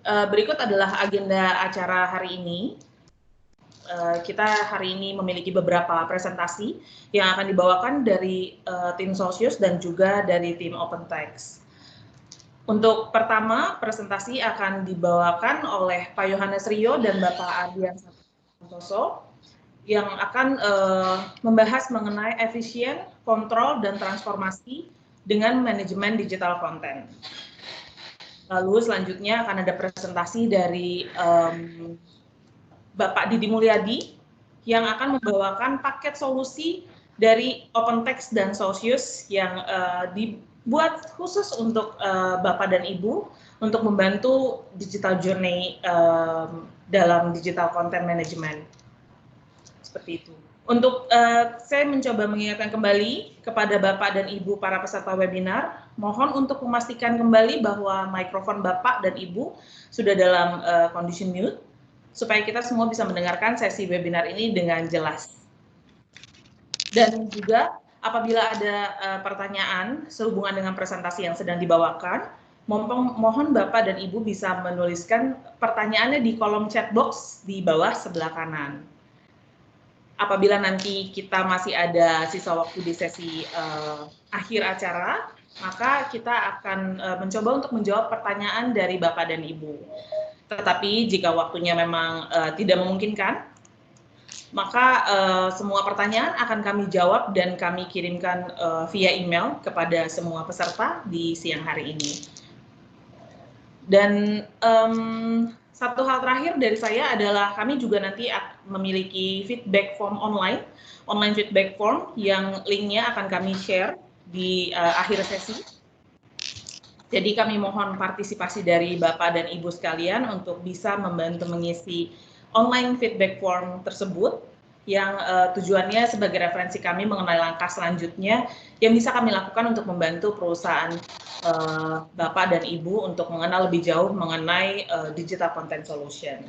Berikut adalah agenda acara hari ini. Kita hari ini memiliki beberapa presentasi yang akan dibawakan dari tim Sosius dan juga dari tim OpenText. Untuk pertama, presentasi akan dibawakan oleh Pak Yohanes Rio dan Bapak Ardian Santoso yang akan membahas mengenai efisien, kontrol, dan transformasi dengan manajemen digital konten. Lalu selanjutnya akan ada presentasi dari Bapak Didi Mulyadi yang akan membawakan paket solusi dari OpenText dan Sosius yang dibuat khusus untuk Bapak dan Ibu untuk membantu digital journey dalam digital content management. Seperti itu. Untuk saya mencoba mengingatkan kembali kepada Bapak dan Ibu para peserta webinar, mohon untuk memastikan kembali bahwa mikrofon Bapak dan Ibu sudah dalam kondisi mute, supaya kita semua bisa mendengarkan sesi webinar ini dengan jelas. Dan juga apabila ada pertanyaan sehubungan dengan presentasi yang sedang dibawakan, mohon Bapak dan Ibu bisa menuliskan pertanyaannya di kolom chat box di bawah sebelah kanan. Apabila nanti kita masih ada sisa waktu di sesi akhir acara, maka kita akan mencoba untuk menjawab pertanyaan dari Bapak dan Ibu. Tetapi jika waktunya memang tidak memungkinkan, maka semua pertanyaan akan kami jawab dan kami kirimkan via email kepada semua peserta di siang hari ini. Dan satu hal terakhir dari saya adalah kami juga nanti memiliki feedback form online feedback form yang linknya akan kami share di akhir sesi. Jadi kami mohon partisipasi dari Bapak dan Ibu sekalian untuk bisa membantu mengisi online feedback form tersebut yang tujuannya sebagai referensi kami mengenai langkah selanjutnya yang bisa kami lakukan untuk membantu perusahaan Bapak dan Ibu untuk mengenal lebih jauh mengenai digital content solution.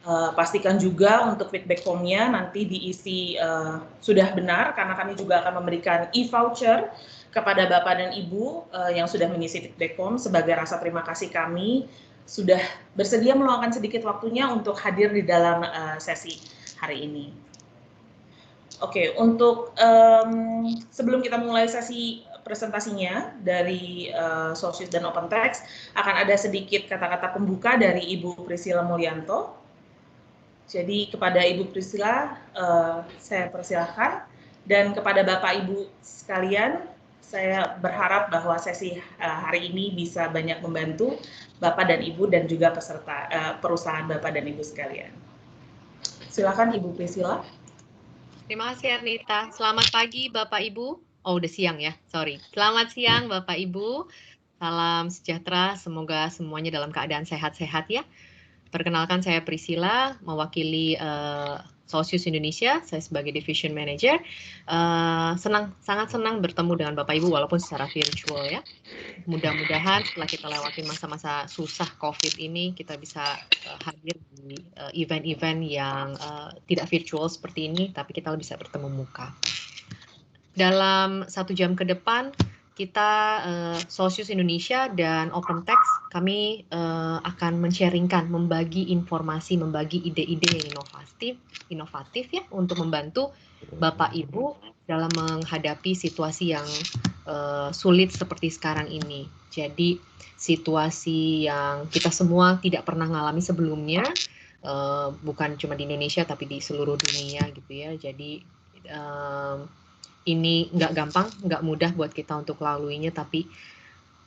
Pastikan juga untuk feedback formnya nanti diisi sudah benar, karena kami juga akan memberikan e-voucher kepada Bapak dan Ibu yang sudah mengisi feedback form sebagai rasa terima kasih kami sudah bersedia meluangkan sedikit waktunya untuk hadir di dalam sesi hari ini. Oke, untuk sebelum kita mulai sesi presentasinya dari Sosius dan OpenText, akan ada sedikit kata-kata pembuka dari Ibu Priscilla Mulyanto. Jadi kepada Ibu Priscilla, saya persilahkan, dan kepada Bapak Ibu sekalian, saya berharap bahwa sesi hari ini bisa banyak membantu Bapak dan Ibu dan juga peserta perusahaan Bapak dan Ibu sekalian. Silakan Ibu Priscilla. Terima kasih Ernita. Selamat pagi Bapak Ibu. Oh udah siang ya, sorry. Selamat siang Bapak Ibu. Salam sejahtera, semoga semuanya dalam keadaan sehat-sehat ya. Perkenalkan saya Priscilla, mewakili Sosius Indonesia, saya sebagai Division Manager. Sangat senang bertemu dengan Bapak Ibu walaupun secara virtual ya. Mudah-mudahan setelah kita lewatin masa-masa susah COVID ini, kita bisa hadir di event-event yang tidak virtual seperti ini, tapi kita bisa bertemu muka. Dalam 1 jam ke depan, kita Sosius Indonesia dan OpenText kami akan men-sharingkan, membagi informasi, membagi ide-ide yang inovatif ya untuk membantu Bapak Ibu dalam menghadapi situasi yang sulit seperti sekarang ini. Jadi situasi yang kita semua tidak pernah ngalami sebelumnya, bukan cuma di Indonesia tapi di seluruh dunia gitu ya. Jadi ini nggak gampang, nggak mudah buat kita untuk laluinya, tapi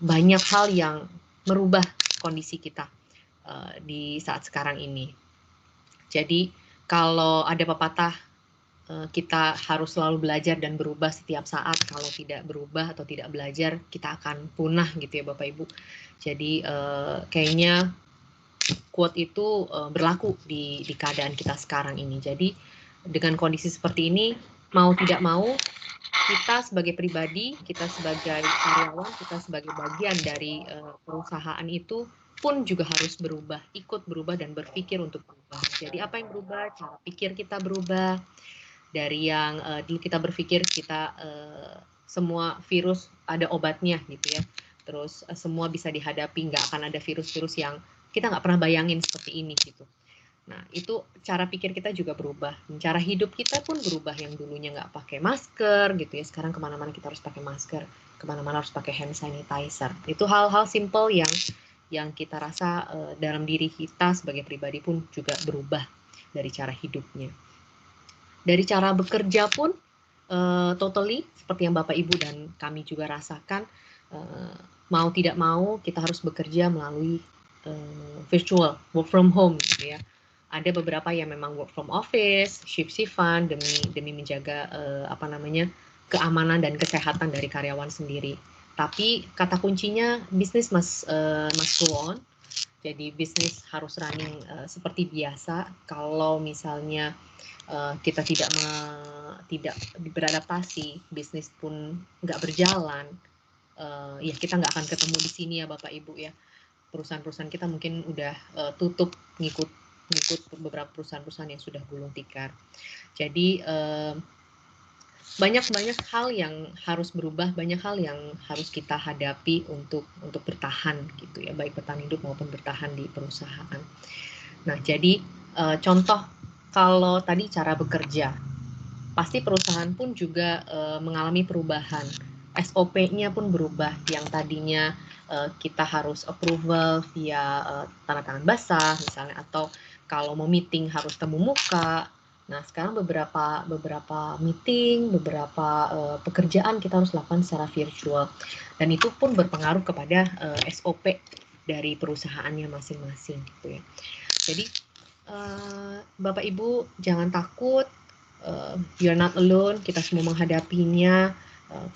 banyak hal yang merubah kondisi kita di saat sekarang ini. Jadi kalau ada pepatah kita harus selalu belajar dan berubah setiap saat, kalau tidak berubah atau tidak belajar kita akan punah gitu ya Bapak Ibu. Jadi kayaknya quote itu berlaku di keadaan kita sekarang ini. Jadi dengan kondisi seperti ini, mau tidak mau, kita sebagai pribadi, kita sebagai karyawan, kita sebagai bagian dari perusahaan itu pun juga harus berubah, ikut berubah dan berpikir untuk berubah. Jadi apa yang berubah? Cara pikir kita berubah. Dari yang dulu kita berpikir kita semua virus ada obatnya gitu ya. terus semua bisa dihadapi, nggak akan ada virus-virus yang kita nggak pernah bayangin seperti ini gitu. Nah, itu cara pikir kita juga berubah. Cara hidup kita pun berubah, yang dulunya nggak pakai masker gitu ya. Sekarang kemana-mana kita harus pakai masker, kemana-mana harus pakai hand sanitizer. Itu hal-hal simple yang kita rasa dalam diri kita sebagai pribadi pun juga berubah dari cara hidupnya. Dari cara bekerja pun totally seperti yang Bapak Ibu dan kami juga rasakan, mau tidak mau kita harus bekerja melalui virtual, work from home gitu ya. Ada beberapa yang memang work from office, shift-shiftan demi menjaga keamanan dan kesehatan dari karyawan sendiri. Tapi kata kuncinya bisnis must go on. Jadi bisnis harus running seperti biasa. Kalau misalnya kita tidak beradaptasi, bisnis pun nggak berjalan, ya kita nggak akan ketemu di sini ya Bapak Ibu ya. Perusahaan-perusahaan kita mungkin udah tutup ngikut beberapa perusahaan-perusahaan yang sudah gulung tikar. Jadi banyak hal yang harus berubah, banyak hal yang harus kita hadapi untuk bertahan gitu ya, baik bertahan hidup maupun bertahan di perusahaan. Nah, jadi contoh kalau tadi cara bekerja, pasti perusahaan pun juga mengalami perubahan. SOP-nya pun berubah, yang tadinya kita harus approval via tanda tangan basah misalnya, atau kalau mau meeting harus temu muka. Nah, sekarang beberapa meeting, beberapa pekerjaan kita harus lakukan secara virtual, dan itu pun berpengaruh kepada SOP dari perusahaannya masing-masing gitu ya. Jadi Bapak Ibu jangan takut, you're not alone, kita semua menghadapinya.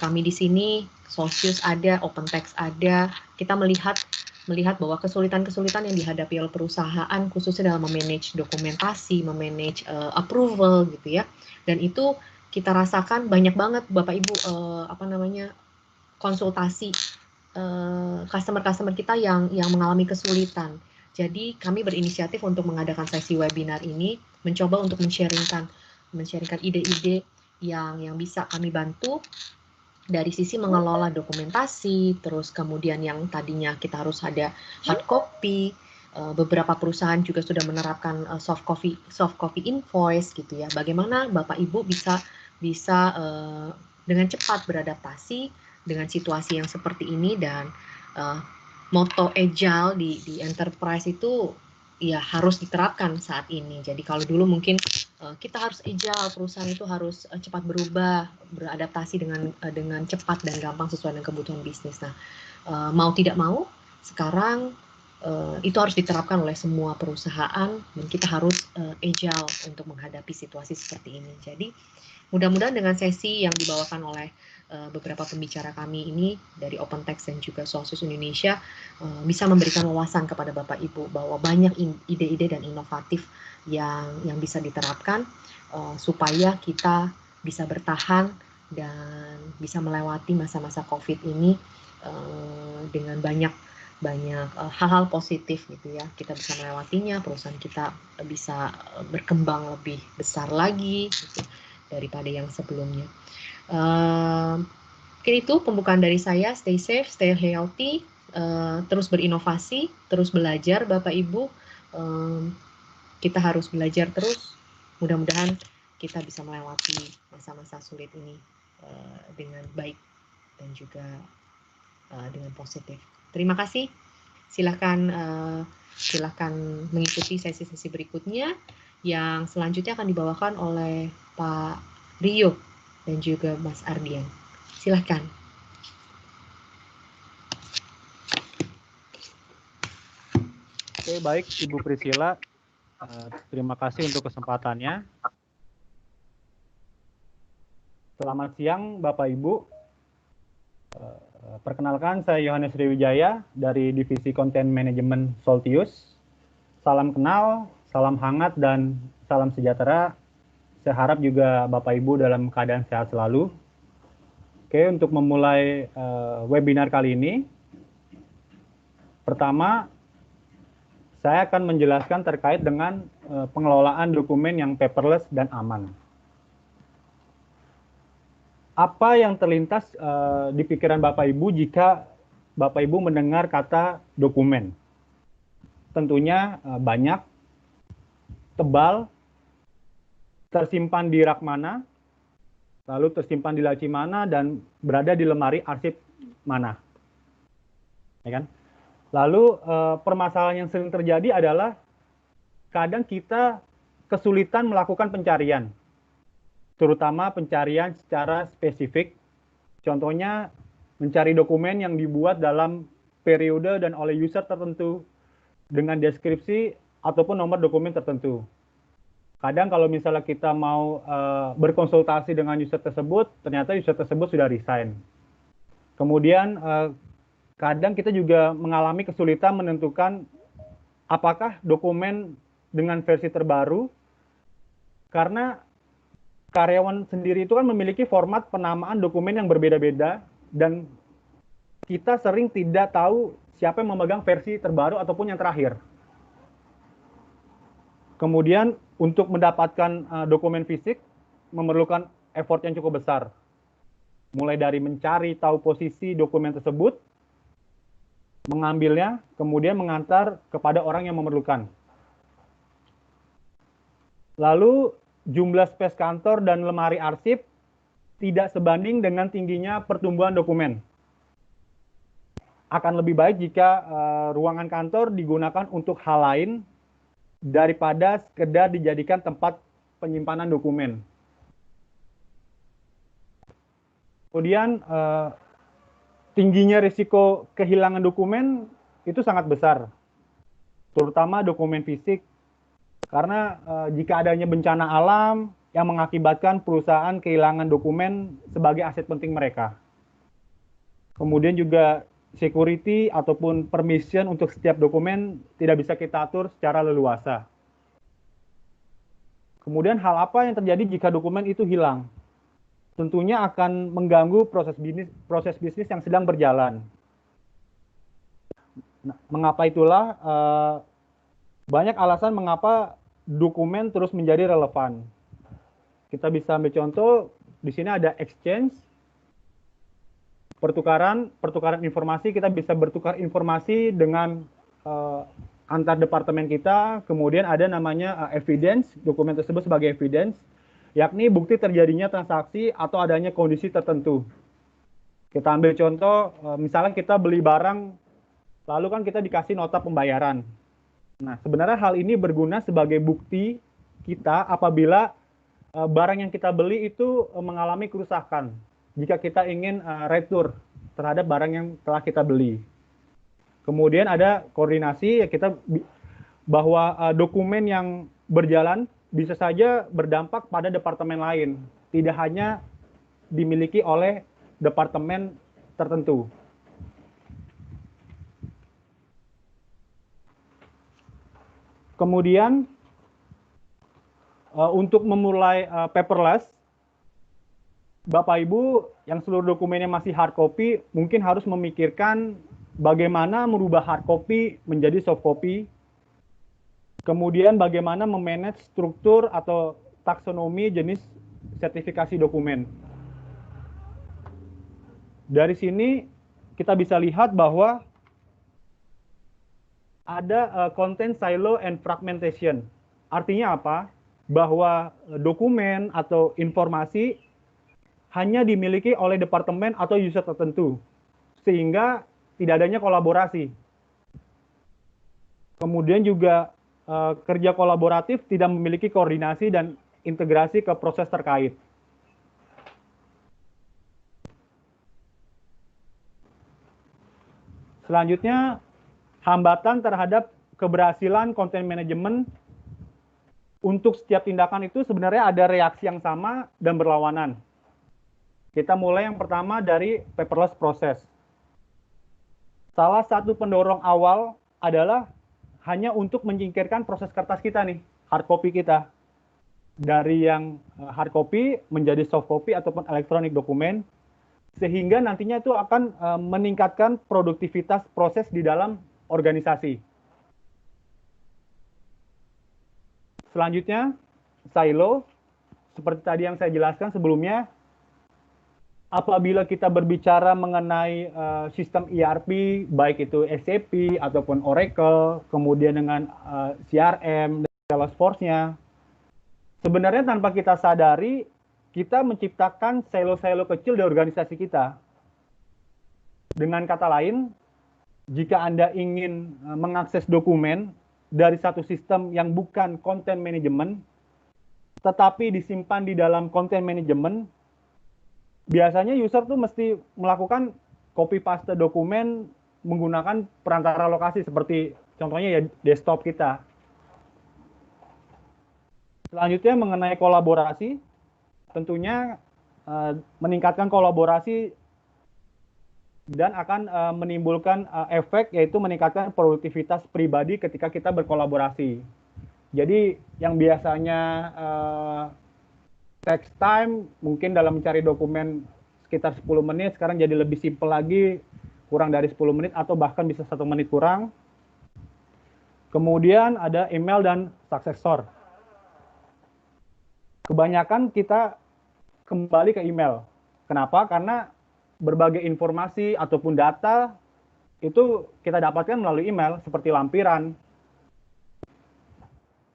Kami di sini, Solstius ada, OpenText ada, kita melihat bahwa kesulitan-kesulitan yang dihadapi oleh perusahaan, khususnya dalam memanage dokumentasi, memanage approval gitu ya, dan itu kita rasakan banyak banget Bapak Ibu konsultasi customer-customer kita yang mengalami kesulitan. Jadi kami berinisiatif untuk mengadakan sesi webinar ini, mencoba untuk men-sharingkan ide-ide yang bisa kami bantu dari sisi mengelola dokumentasi, terus kemudian yang tadinya kita harus ada hard copy, beberapa perusahaan juga sudah menerapkan soft copy invoice gitu ya. Bagaimana Bapak Ibu bisa dengan cepat beradaptasi dengan situasi yang seperti ini, dan moto agile di enterprise itu ya harus diterapkan saat ini. Jadi kalau dulu mungkin kita harus agile, perusahaan itu harus cepat berubah, beradaptasi dengan cepat dan gampang sesuai dengan kebutuhan bisnis. Nah, mau tidak mau sekarang itu harus diterapkan oleh semua perusahaan, dan kita harus agile untuk menghadapi situasi seperti ini. Jadi mudah-mudahan dengan sesi yang dibawakan oleh beberapa pembicara kami ini dari OpenText dan juga Solstius Indonesia bisa memberikan wawasan kepada Bapak Ibu bahwa banyak ide-ide dan inovatif yang bisa diterapkan supaya kita bisa bertahan dan bisa melewati masa-masa COVID ini dengan banyak hal-hal positif gitu ya. Kita bisa melewatinya, perusahaan kita bisa berkembang lebih besar lagi gitu daripada yang sebelumnya. Mungkin itu pembukaan dari saya. Stay safe, stay healthy, terus berinovasi, terus belajar Bapak Ibu. Kita harus belajar terus. Mudah-mudahan kita bisa melewati masa-masa sulit ini dengan baik dan juga dengan positif. Terima kasih. Silakan mengikuti sesi-sesi berikutnya yang selanjutnya akan dibawakan oleh Pak Rio dan juga Mas Ardian. Silakan. Oke, baik Ibu Priscilla. Terima kasih untuk kesempatannya. Selamat siang Bapak Ibu. Perkenalkan, saya Yohanes Sriwijaya dari Divisi Konten Manajemen Solstius. Salam kenal, salam hangat, dan salam sejahtera. Saya harap juga Bapak Ibu dalam keadaan sehat selalu. Oke, untuk memulai webinar kali ini, pertama, saya akan menjelaskan terkait dengan pengelolaan dokumen yang paperless dan aman. Apa yang terlintas di pikiran Bapak Ibu jika Bapak Ibu mendengar kata dokumen. Tentunya banyak, tebal, tersimpan di rak mana, lalu tersimpan di laci mana, dan berada di lemari arsip mana. Ya kan? Lalu permasalahan yang sering terjadi adalah kadang kita kesulitan melakukan pencarian, terutama pencarian secara spesifik. Contohnya mencari dokumen yang dibuat dalam periode dan oleh user tertentu dengan deskripsi ataupun nomor dokumen tertentu. Kadang kalau misalnya kita mau berkonsultasi dengan user tersebut, ternyata user tersebut sudah resign. Kemudian kadang kita juga mengalami kesulitan menentukan apakah dokumen dengan versi terbaru, karena karyawan sendiri itu kan memiliki format penamaan dokumen yang berbeda-beda, dan kita sering tidak tahu siapa yang memegang versi terbaru ataupun yang terakhir. Kemudian untuk mendapatkan dokumen fisik memerlukan effort yang cukup besar. Mulai dari mencari tahu posisi dokumen tersebut, mengambilnya, kemudian mengantar kepada orang yang memerlukan. Lalu jumlah space kantor dan lemari arsip tidak sebanding dengan tingginya pertumbuhan dokumen. Akan lebih baik jika ruangan kantor digunakan untuk hal lain daripada sekedar dijadikan tempat penyimpanan dokumen. Kemudian tingginya risiko kehilangan dokumen itu sangat besar, terutama dokumen fisik, karena jika adanya bencana alam yang mengakibatkan perusahaan kehilangan dokumen sebagai aset penting mereka. Kemudian juga security ataupun permission untuk setiap dokumen tidak bisa kita atur secara leluasa. Kemudian hal apa yang terjadi jika dokumen itu hilang? Tentunya akan mengganggu proses bisnis yang sedang berjalan. Nah, mengapa itulah banyak alasan mengapa dokumen terus menjadi relevan. Kita bisa ambil contoh, di sini ada exchange, pertukaran informasi. Kita bisa bertukar informasi dengan antar departemen kita. Kemudian ada namanya evidence, dokumen tersebut sebagai evidence, yakni bukti terjadinya transaksi atau adanya kondisi tertentu. Kita ambil contoh, misalnya kita beli barang, lalu kan kita dikasih nota pembayaran. Nah, sebenarnya hal ini berguna sebagai bukti kita apabila barang yang kita beli itu mengalami kerusakan. Jika kita ingin retur terhadap barang yang telah kita beli. Kemudian ada koordinasi, ya kita bahwa dokumen yang berjalan bisa saja berdampak pada departemen lain, tidak hanya dimiliki oleh departemen tertentu. Kemudian untuk memulai paperless, Bapak Ibu yang seluruh dokumennya masih hard copy mungkin harus memikirkan bagaimana merubah hard copy menjadi soft copy. Kemudian bagaimana memanage struktur atau taksonomi jenis sertifikasi dokumen. Dari sini kita bisa lihat bahwa ada content silo and fragmentation. Artinya apa? Bahwa dokumen atau informasi hanya dimiliki oleh departemen atau user tertentu, sehingga tidak adanya kolaborasi. Kemudian juga kerja kolaboratif tidak memiliki koordinasi dan integrasi ke proses terkait. Selanjutnya, hambatan terhadap keberhasilan content management. Untuk setiap tindakan itu sebenarnya ada reaksi yang sama dan berlawanan. Kita mulai yang pertama dari paperless process. Salah satu pendorong awal adalah hanya untuk menyingkirkan proses kertas kita nih, hard copy kita. Dari yang hard copy menjadi soft copy ataupun elektronik dokumen, sehingga nantinya itu akan meningkatkan produktivitas proses di dalam organisasi. Selanjutnya, silo, seperti tadi yang saya jelaskan sebelumnya, apabila kita berbicara mengenai sistem ERP, baik itu SAP ataupun Oracle, kemudian dengan CRM dan Salesforce-nya, sebenarnya tanpa kita sadari, kita menciptakan silo-silo kecil di organisasi kita. Dengan kata lain, jika Anda ingin mengakses dokumen dari satu sistem yang bukan content management, tetapi disimpan di dalam content management, biasanya user tuh mesti melakukan copy paste dokumen menggunakan perantara lokasi seperti contohnya ya desktop kita. Selanjutnya mengenai kolaborasi, tentunya meningkatkan kolaborasi dan akan menimbulkan efek yaitu meningkatkan produktivitas pribadi ketika kita berkolaborasi. Jadi yang biasanya text time mungkin dalam mencari dokumen sekitar 10 menit, sekarang jadi lebih simpel lagi, kurang dari 10 menit atau bahkan bisa 1 menit kurang. Kemudian ada email dan successor. Kebanyakan kita kembali ke email. Kenapa? Karena berbagai informasi ataupun data itu kita dapatkan melalui email seperti lampiran.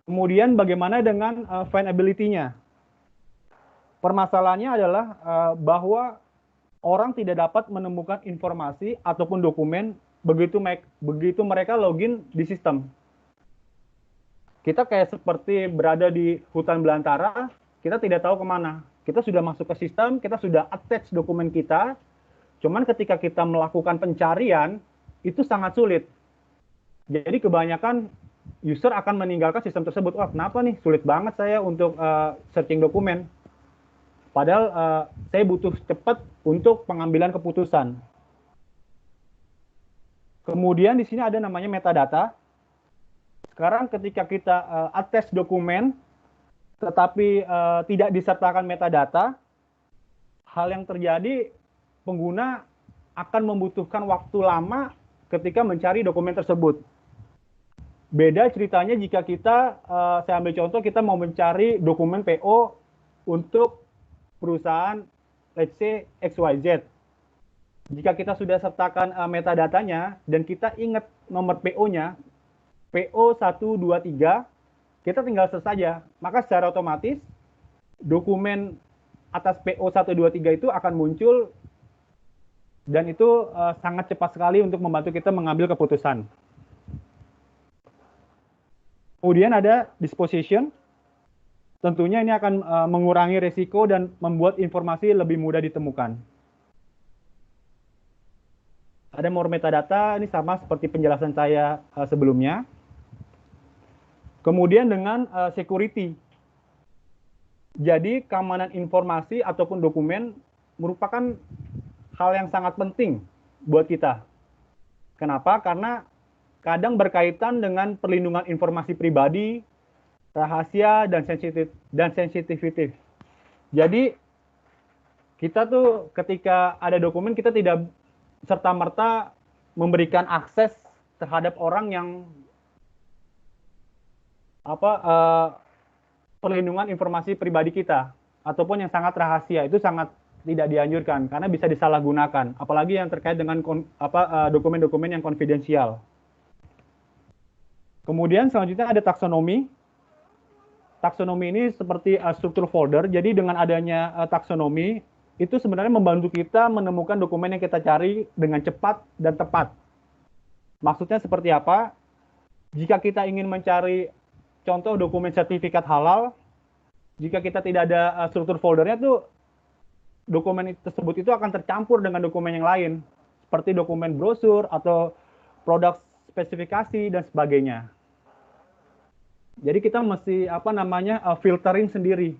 Kemudian bagaimana dengan findability-nya? Permasalahannya adalah bahwa orang tidak dapat menemukan informasi ataupun dokumen begitu mereka login di sistem. Kita kayak seperti berada di hutan belantara, kita tidak tahu kemana. Kita sudah masuk ke sistem, kita sudah attach dokumen kita, cuman ketika kita melakukan pencarian, itu sangat sulit. Jadi kebanyakan user akan meninggalkan sistem tersebut. Wah, kenapa nih? Sulit banget saya untuk searching dokumen. Padahal saya butuh cepat untuk pengambilan keputusan. Kemudian di sini ada namanya metadata. Sekarang ketika kita attach dokumen, tetapi tidak disertakan metadata, hal yang terjadi pengguna akan membutuhkan waktu lama ketika mencari dokumen tersebut. Beda ceritanya jika kita, saya ambil contoh, kita mau mencari dokumen PO untuk perusahaan let's say XYZ. Jika kita sudah sertakan metadatanya dan kita ingat nomor PO-nya, PO 123, kita tinggal search saja. Maka secara otomatis dokumen atas PO 123 itu akan muncul dan itu sangat cepat sekali untuk membantu kita mengambil keputusan. Kemudian ada disposition. Tentunya ini akan mengurangi risiko dan membuat informasi lebih mudah ditemukan. Ada more metadata, ini sama seperti penjelasan saya sebelumnya. Kemudian dengan security. Jadi keamanan informasi ataupun dokumen merupakan hal yang sangat penting buat kita. Kenapa? Karena kadang berkaitan dengan perlindungan informasi pribadi, rahasia dan sensitivity. Jadi kita tuh ketika ada dokumen kita tidak serta-merta memberikan akses terhadap orang yang perlindungan informasi pribadi kita ataupun yang sangat rahasia, itu sangat tidak dianjurkan karena bisa disalahgunakan, apalagi yang terkait dengan dokumen-dokumen yang konfidensial. Kemudian selanjutnya ada taksonomi. Taksonomi ini seperti struktur folder. Jadi dengan adanya taksonomi itu sebenarnya membantu kita menemukan dokumen yang kita cari dengan cepat dan tepat. Maksudnya seperti apa? Jika kita ingin mencari contoh dokumen sertifikat halal, jika kita tidak ada struktur foldernya tuh dokumen tersebut itu akan tercampur dengan dokumen yang lain seperti dokumen brosur atau produk spesifikasi dan sebagainya. Jadi kita mesti filtering sendiri.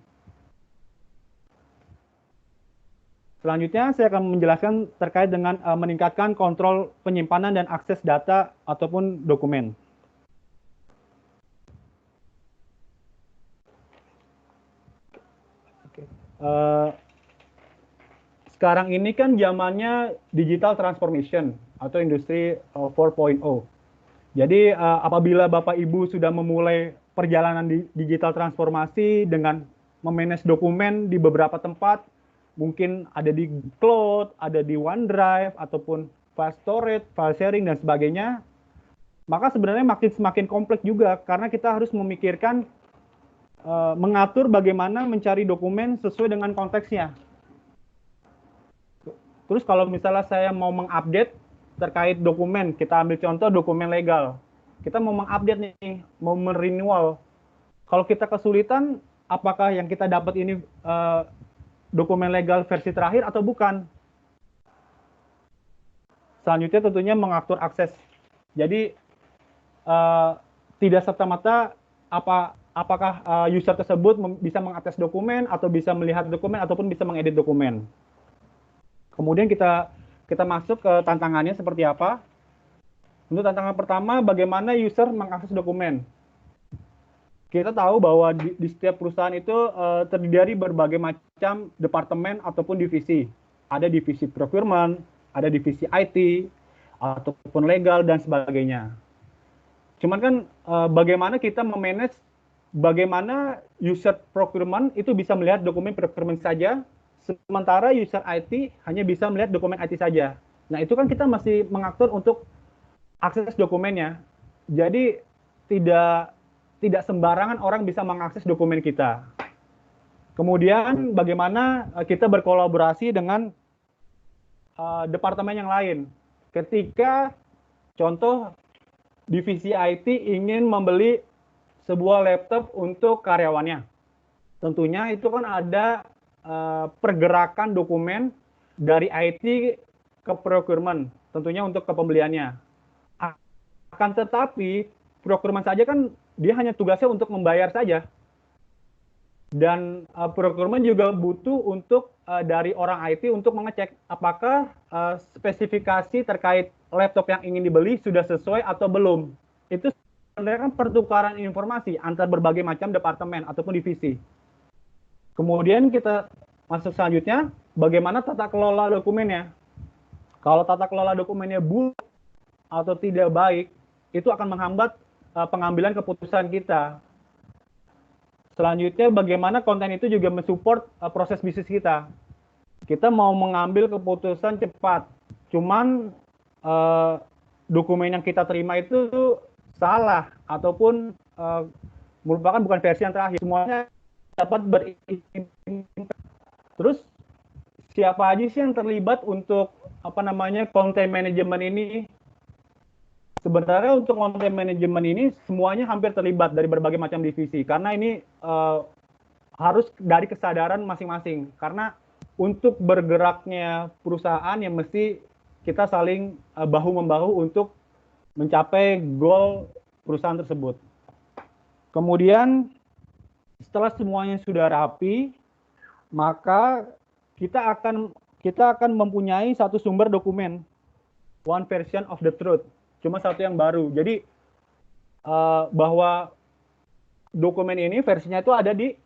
Selanjutnya saya akan menjelaskan terkait dengan meningkatkan kontrol penyimpanan dan akses data ataupun dokumen. Sekarang ini kan zamannya digital transformation atau industri 4.0. Jadi apabila Bapak Ibu sudah memulai perjalanan di digital transformasi dengan memanage dokumen di beberapa tempat, mungkin ada di cloud, ada di OneDrive, ataupun file storage, file sharing, dan sebagainya, maka sebenarnya semakin kompleks juga, karena kita harus memikirkan mengatur bagaimana mencari dokumen sesuai dengan konteksnya. Terus kalau misalnya saya mau mengupdate terkait dokumen, kita ambil contoh dokumen legal. Kita mau mengupdate nih, mau merenewal. Kalau kita kesulitan, apakah yang kita dapat ini dokumen legal versi terakhir atau bukan? Selanjutnya tentunya mengatur akses. Jadi tidak serta-merta apakah user tersebut bisa mengakses dokumen atau bisa melihat dokumen ataupun bisa mengedit dokumen. Kemudian kita masuk ke tantangannya seperti apa. Untuk tantangan pertama, bagaimana user mengakses dokumen. Kita tahu bahwa di setiap perusahaan itu terdiri dari berbagai macam departemen ataupun divisi. Ada divisi procurement, ada divisi IT, ataupun legal, dan sebagainya. Cuman kan bagaimana kita memanage, bagaimana user procurement itu bisa melihat dokumen procurement saja, sementara user IT hanya bisa melihat dokumen IT saja. Nah, itu kan kita masih mengatur untuk akses dokumennya. Jadi tidak sembarangan orang bisa mengakses dokumen kita. Kemudian bagaimana kita berkolaborasi dengan departemen yang lain. Ketika contoh divisi IT ingin membeli sebuah laptop untuk karyawannya. Tentunya itu kan ada pergerakan dokumen dari IT ke procurement, tentunya untuk kepembeliannya. Akan tetapi, procurement saja kan dia hanya tugasnya untuk membayar saja. Dan procurement juga butuh untuk dari orang IT untuk mengecek apakah spesifikasi terkait laptop yang ingin dibeli sudah sesuai atau belum. Itu sebenarnya kan pertukaran informasi antar berbagai macam departemen ataupun divisi. Kemudian kita masuk selanjutnya, bagaimana tata kelola dokumennya. Kalau tata kelola dokumennya buruk atau tidak baik, itu akan menghambat pengambilan keputusan kita. Selanjutnya, bagaimana konten itu juga mensupport proses bisnis kita. Kita mau mengambil keputusan cepat, cuman dokumen yang kita terima itu salah ataupun merupakan bukan versi yang terakhir. Semuanya dapat terus siapa aja sih yang terlibat untuk content management ini? Sebenarnya untuk content management ini semuanya hampir terlibat dari berbagai macam divisi, karena ini harus dari kesadaran masing-masing, karena untuk bergeraknya perusahaan yang mesti kita saling bahu-membahu untuk mencapai goal perusahaan tersebut. Kemudian setelah semuanya sudah rapi, maka kita akan mempunyai satu sumber dokumen, one version of the truth, cuma satu yang baru. Jadi bahwa dokumen ini versinya itu ada di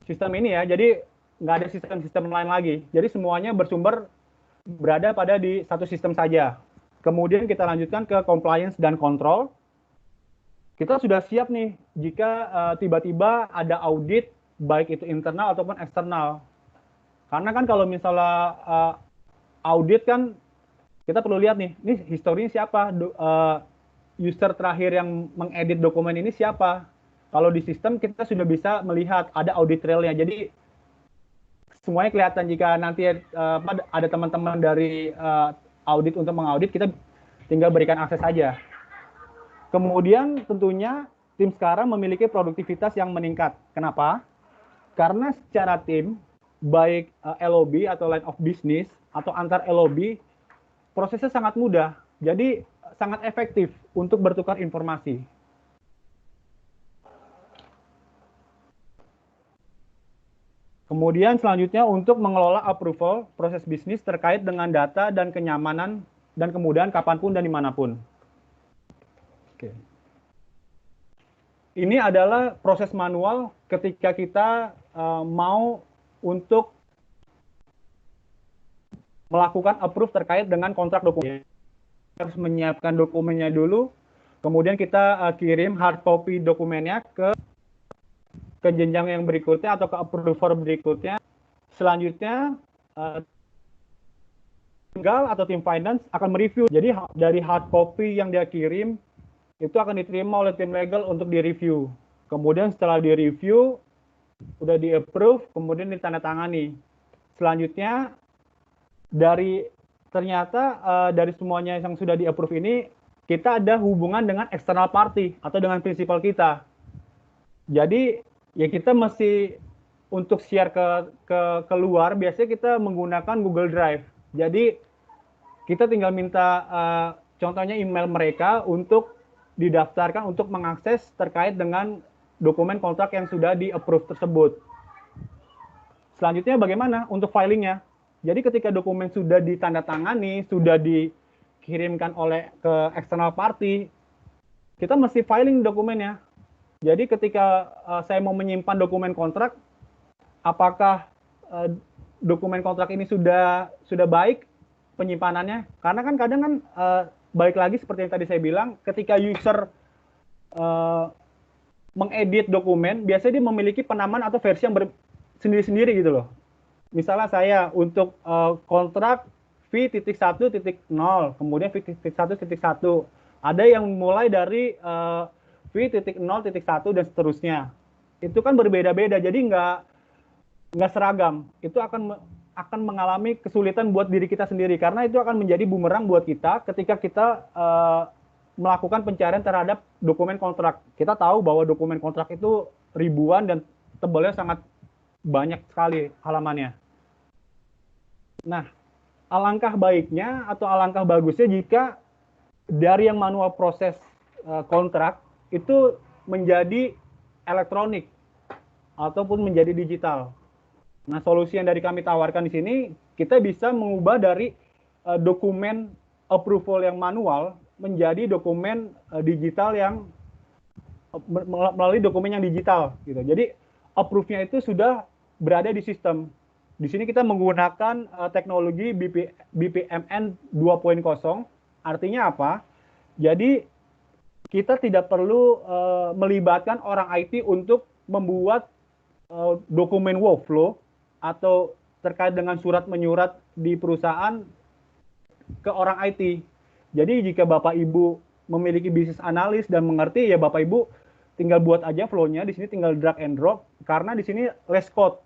sistem ini ya, jadi nggak ada sistem lain lagi. Jadi semuanya berada pada di satu sistem saja. Kemudian kita lanjutkan ke compliance dan control. Kita sudah siap nih jika tiba-tiba ada audit, baik itu internal ataupun eksternal. Karena kan kalau misalnya audit kan kita perlu lihat nih historinya siapa, user terakhir yang mengedit dokumen ini siapa. Kalau di sistem kita sudah bisa melihat ada audit trailnya. Jadi semuanya kelihatan. Jika nanti ada teman-teman dari audit untuk mengaudit, kita tinggal berikan akses saja. Kemudian tentunya tim sekarang memiliki produktivitas yang meningkat. Kenapa? Karena secara tim, baik LOB atau line of business atau antar LOB, prosesnya sangat mudah. Jadi sangat efektif untuk bertukar informasi. Kemudian selanjutnya untuk mengelola approval proses bisnis terkait dengan data dan kenyamanan dan kemudahan kapanpun dan dimanapun. Oke. Ini adalah proses manual ketika kita mau untuk melakukan approve terkait dengan kontrak dokumen. Kita harus menyiapkan dokumennya dulu, kemudian kita kirim hard copy dokumennya ke jenjang yang berikutnya atau ke approver berikutnya. Selanjutnya tinggal atau tim finance akan mereview. Jadi dari hard copy yang dia kirim itu akan diterima oleh tim legal untuk direview. Kemudian setelah direview, udah di-approve, kemudian ditandatangani. Selanjutnya ternyata dari semuanya yang sudah di-approve ini, kita ada hubungan dengan external party atau dengan prinsipal kita. Jadi ya kita mesti untuk share ke keluar, biasanya kita menggunakan Google Drive. Jadi kita tinggal minta contohnya email mereka untuk didaftarkan untuk mengakses terkait dengan dokumen kontrak yang sudah di-approve tersebut. Selanjutnya bagaimana untuk filingnya? Jadi ketika dokumen sudah ditandatangani, sudah dikirimkan ke external party, kita mesti filing dokumennya. Jadi ketika saya mau menyimpan dokumen kontrak, apakah dokumen kontrak ini sudah baik penyimpanannya? Karena kan kadang kan balik lagi seperti yang tadi saya bilang, ketika user mengedit dokumen, biasanya dia memiliki penamaan atau versi yang sendiri-sendiri gitu loh. Misalnya saya untuk kontrak V.1.0, kemudian V.1.1, ada yang mulai dari V.0.1 dan seterusnya. Itu kan berbeda-beda, jadi nggak seragam. Itu akan mengalami kesulitan buat diri kita sendiri, karena itu akan menjadi bumerang buat kita ketika kita melakukan pencarian terhadap dokumen kontrak. Kita tahu bahwa dokumen kontrak itu ribuan dan tebalnya sangat banyak sekali halamannya. Nah, alangkah baiknya atau alangkah bagusnya jika dari yang manual proses kontrak itu menjadi elektronik ataupun menjadi digital. Nah, solusi yang dari kami tawarkan di sini, kita bisa mengubah dari dokumen approval yang manual menjadi dokumen digital yang melalui dokumen yang digital gitu. Jadi approve-nya itu sudah berada di sistem. Di sini kita menggunakan teknologi BPMN 2.0. Artinya apa? Jadi kita tidak perlu melibatkan orang IT untuk membuat dokumen workflow atau terkait dengan surat menyurat di perusahaan ke orang IT. Jadi jika Bapak Ibu memiliki bisnis analis dan mengerti, ya Bapak Ibu tinggal buat aja flow-nya. Di sini tinggal drag and drop, karena di sini less code.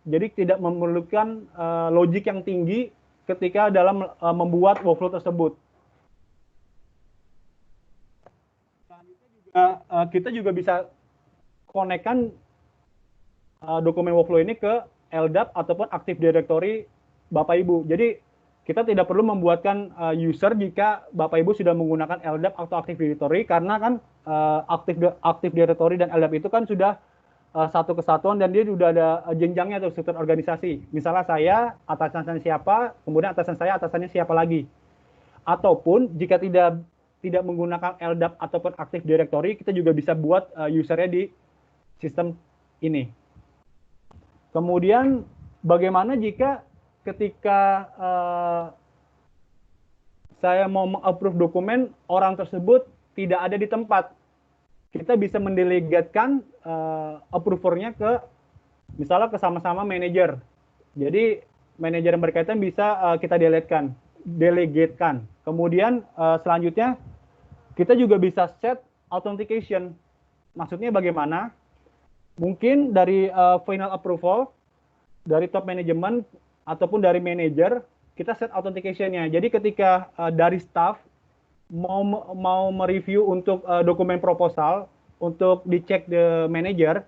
Jadi tidak memerlukan logik yang tinggi ketika dalam membuat workflow tersebut. Kita juga bisa konekkan dokumen workflow ini ke LDAP ataupun Active Directory Bapak Ibu. Jadi kita tidak perlu membuatkan user jika Bapak Ibu sudah menggunakan LDAP atau Active Directory, karena kan Active Directory dan LDAP itu kan sudah satu kesatuan dan dia sudah ada jenjangnya atau struktur organisasi. Misalnya saya, atasan saya siapa, kemudian atasan saya, atasannya siapa lagi. Ataupun jika tidak menggunakan LDAP ataupun Active Directory, kita juga bisa buat usernya di sistem ini. Kemudian bagaimana jika ketika saya mau meng-approve dokumen, orang tersebut tidak ada di tempat? Kita bisa mendelegatkan approver-nya ke misalnya ke sama-sama manajer. Jadi manajer yang berkaitan bisa kita delegatkan. Kemudian selanjutnya kita juga bisa set authentication. Maksudnya bagaimana? Mungkin dari final approval dari top management ataupun dari manajer, kita set authentication-nya. Jadi ketika dari staff mau mereview untuk dokumen proposal untuk dicek the manager,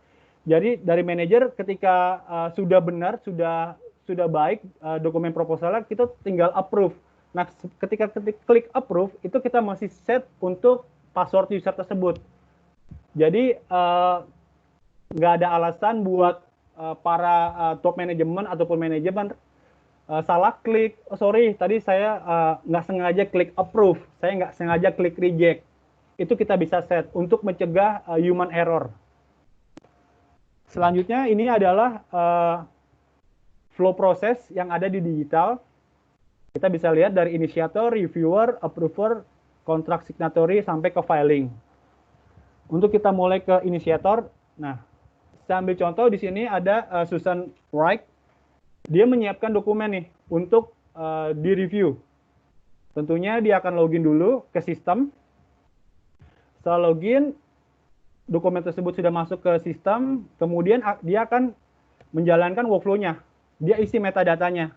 jadi dari manajer ketika sudah benar, sudah baik dokumen proposalnya, kita tinggal approve. Nah, ketika klik approve, itu kita masih set untuk password user tersebut. Jadi nggak ada alasan buat para top management ataupun manajemen salah klik. Oh, sorry, tadi saya nggak sengaja klik approve, saya nggak sengaja klik reject. Itu kita bisa set untuk mencegah human error. Selanjutnya ini adalah flow proses yang ada di digital. Kita bisa lihat dari initiator, reviewer, approver, contract signatory sampai ke filing. Untuk kita mulai ke initiator, nah, saya ambil contoh di sini ada Susan Wright. Dia menyiapkan dokumen nih. untuk di-review. Tentunya dia akan login dulu ke sistem. Setelah login, dokumen tersebut sudah masuk ke sistem, kemudian dia akan menjalankan workflow-nya. Dia isi metadatanya.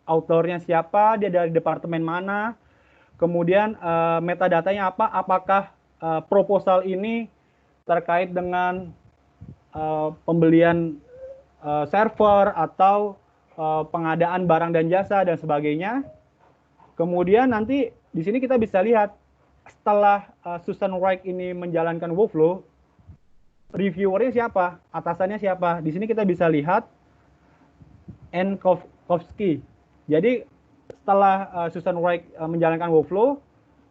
Autornya siapa, dia dari departemen mana, kemudian metadatanya apa, apakah proposal ini terkait dengan pembelian server atau pengadaan barang dan jasa dan sebagainya. Kemudian nanti di sini kita bisa lihat setelah Susan Wright ini menjalankan workflow, reviewernya siapa, atasannya siapa. Di sini kita bisa lihat Ann Kowski. Jadi setelah Susan Wright menjalankan workflow,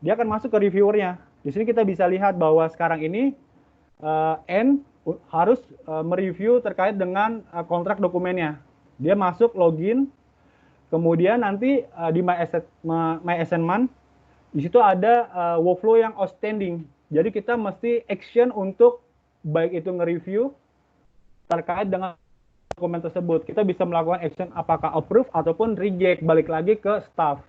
dia akan masuk ke reviewernya. Di sini kita bisa lihat bahwa sekarang ini Ann harus mereview terkait dengan kontrak dokumennya. Dia masuk login, kemudian nanti di My Assignment di situ ada workflow yang outstanding. Jadi kita mesti action untuk baik itu nge-review terkait dengan dokumen tersebut. Kita bisa melakukan action apakah approve ataupun reject, balik lagi ke staff.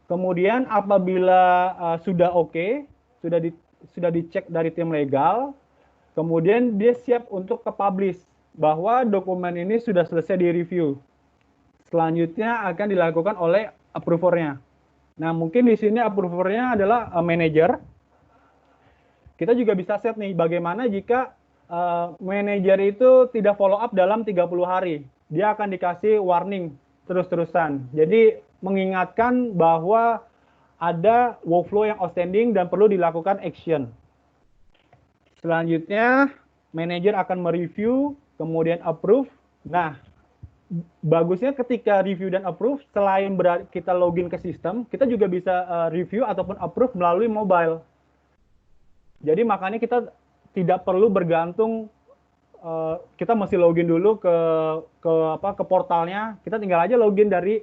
Kemudian apabila sudah oke, sudah dicek dari tim legal, kemudian dia siap untuk ke publish bahwa dokumen ini sudah selesai di-review. Selanjutnya akan dilakukan oleh approver-nya. Nah, mungkin di sini approver-nya adalah manager. Kita juga bisa set nih bagaimana jika manajer itu tidak follow up dalam 30 hari. Dia akan dikasih warning terus-terusan. Jadi mengingatkan bahwa ada workflow yang outstanding dan perlu dilakukan action. Selanjutnya, manajer akan mereview, kemudian approve. Nah, bagusnya ketika review dan approve, selain kita login ke sistem, kita juga bisa review ataupun approve melalui mobile. Jadi makanya kita tidak perlu bergantung, kita mesti login dulu ke portalnya. Kita tinggal aja login dari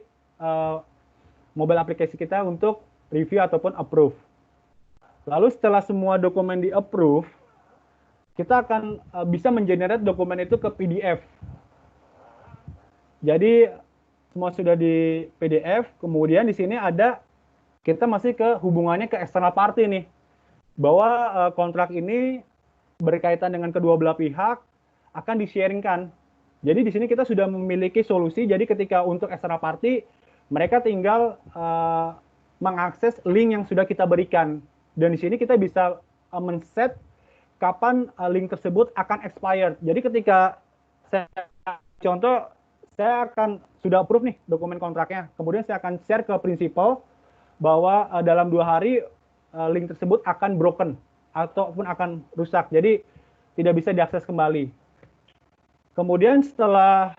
mobile aplikasi kita untuk review ataupun approve. Lalu setelah semua dokumen di approve, kita akan bisa mengenerate dokumen itu ke PDF. Jadi semua sudah di PDF, kemudian di sini ada kita masih ke hubungannya ke external party nih. Bahwa kontrak ini berkaitan dengan kedua belah pihak akan di-sharingkan. Jadi di sini kita sudah memiliki solusi, jadi ketika untuk external party mereka tinggal mengakses link yang sudah kita berikan. Dan di sini kita bisa men-set kapan link tersebut akan expired. Jadi ketika saya akan sudah approve nih dokumen kontraknya, kemudian saya akan share ke prinsipal bahwa dalam 2 hari link tersebut akan broken ataupun akan rusak, jadi tidak bisa diakses kembali. Kemudian setelah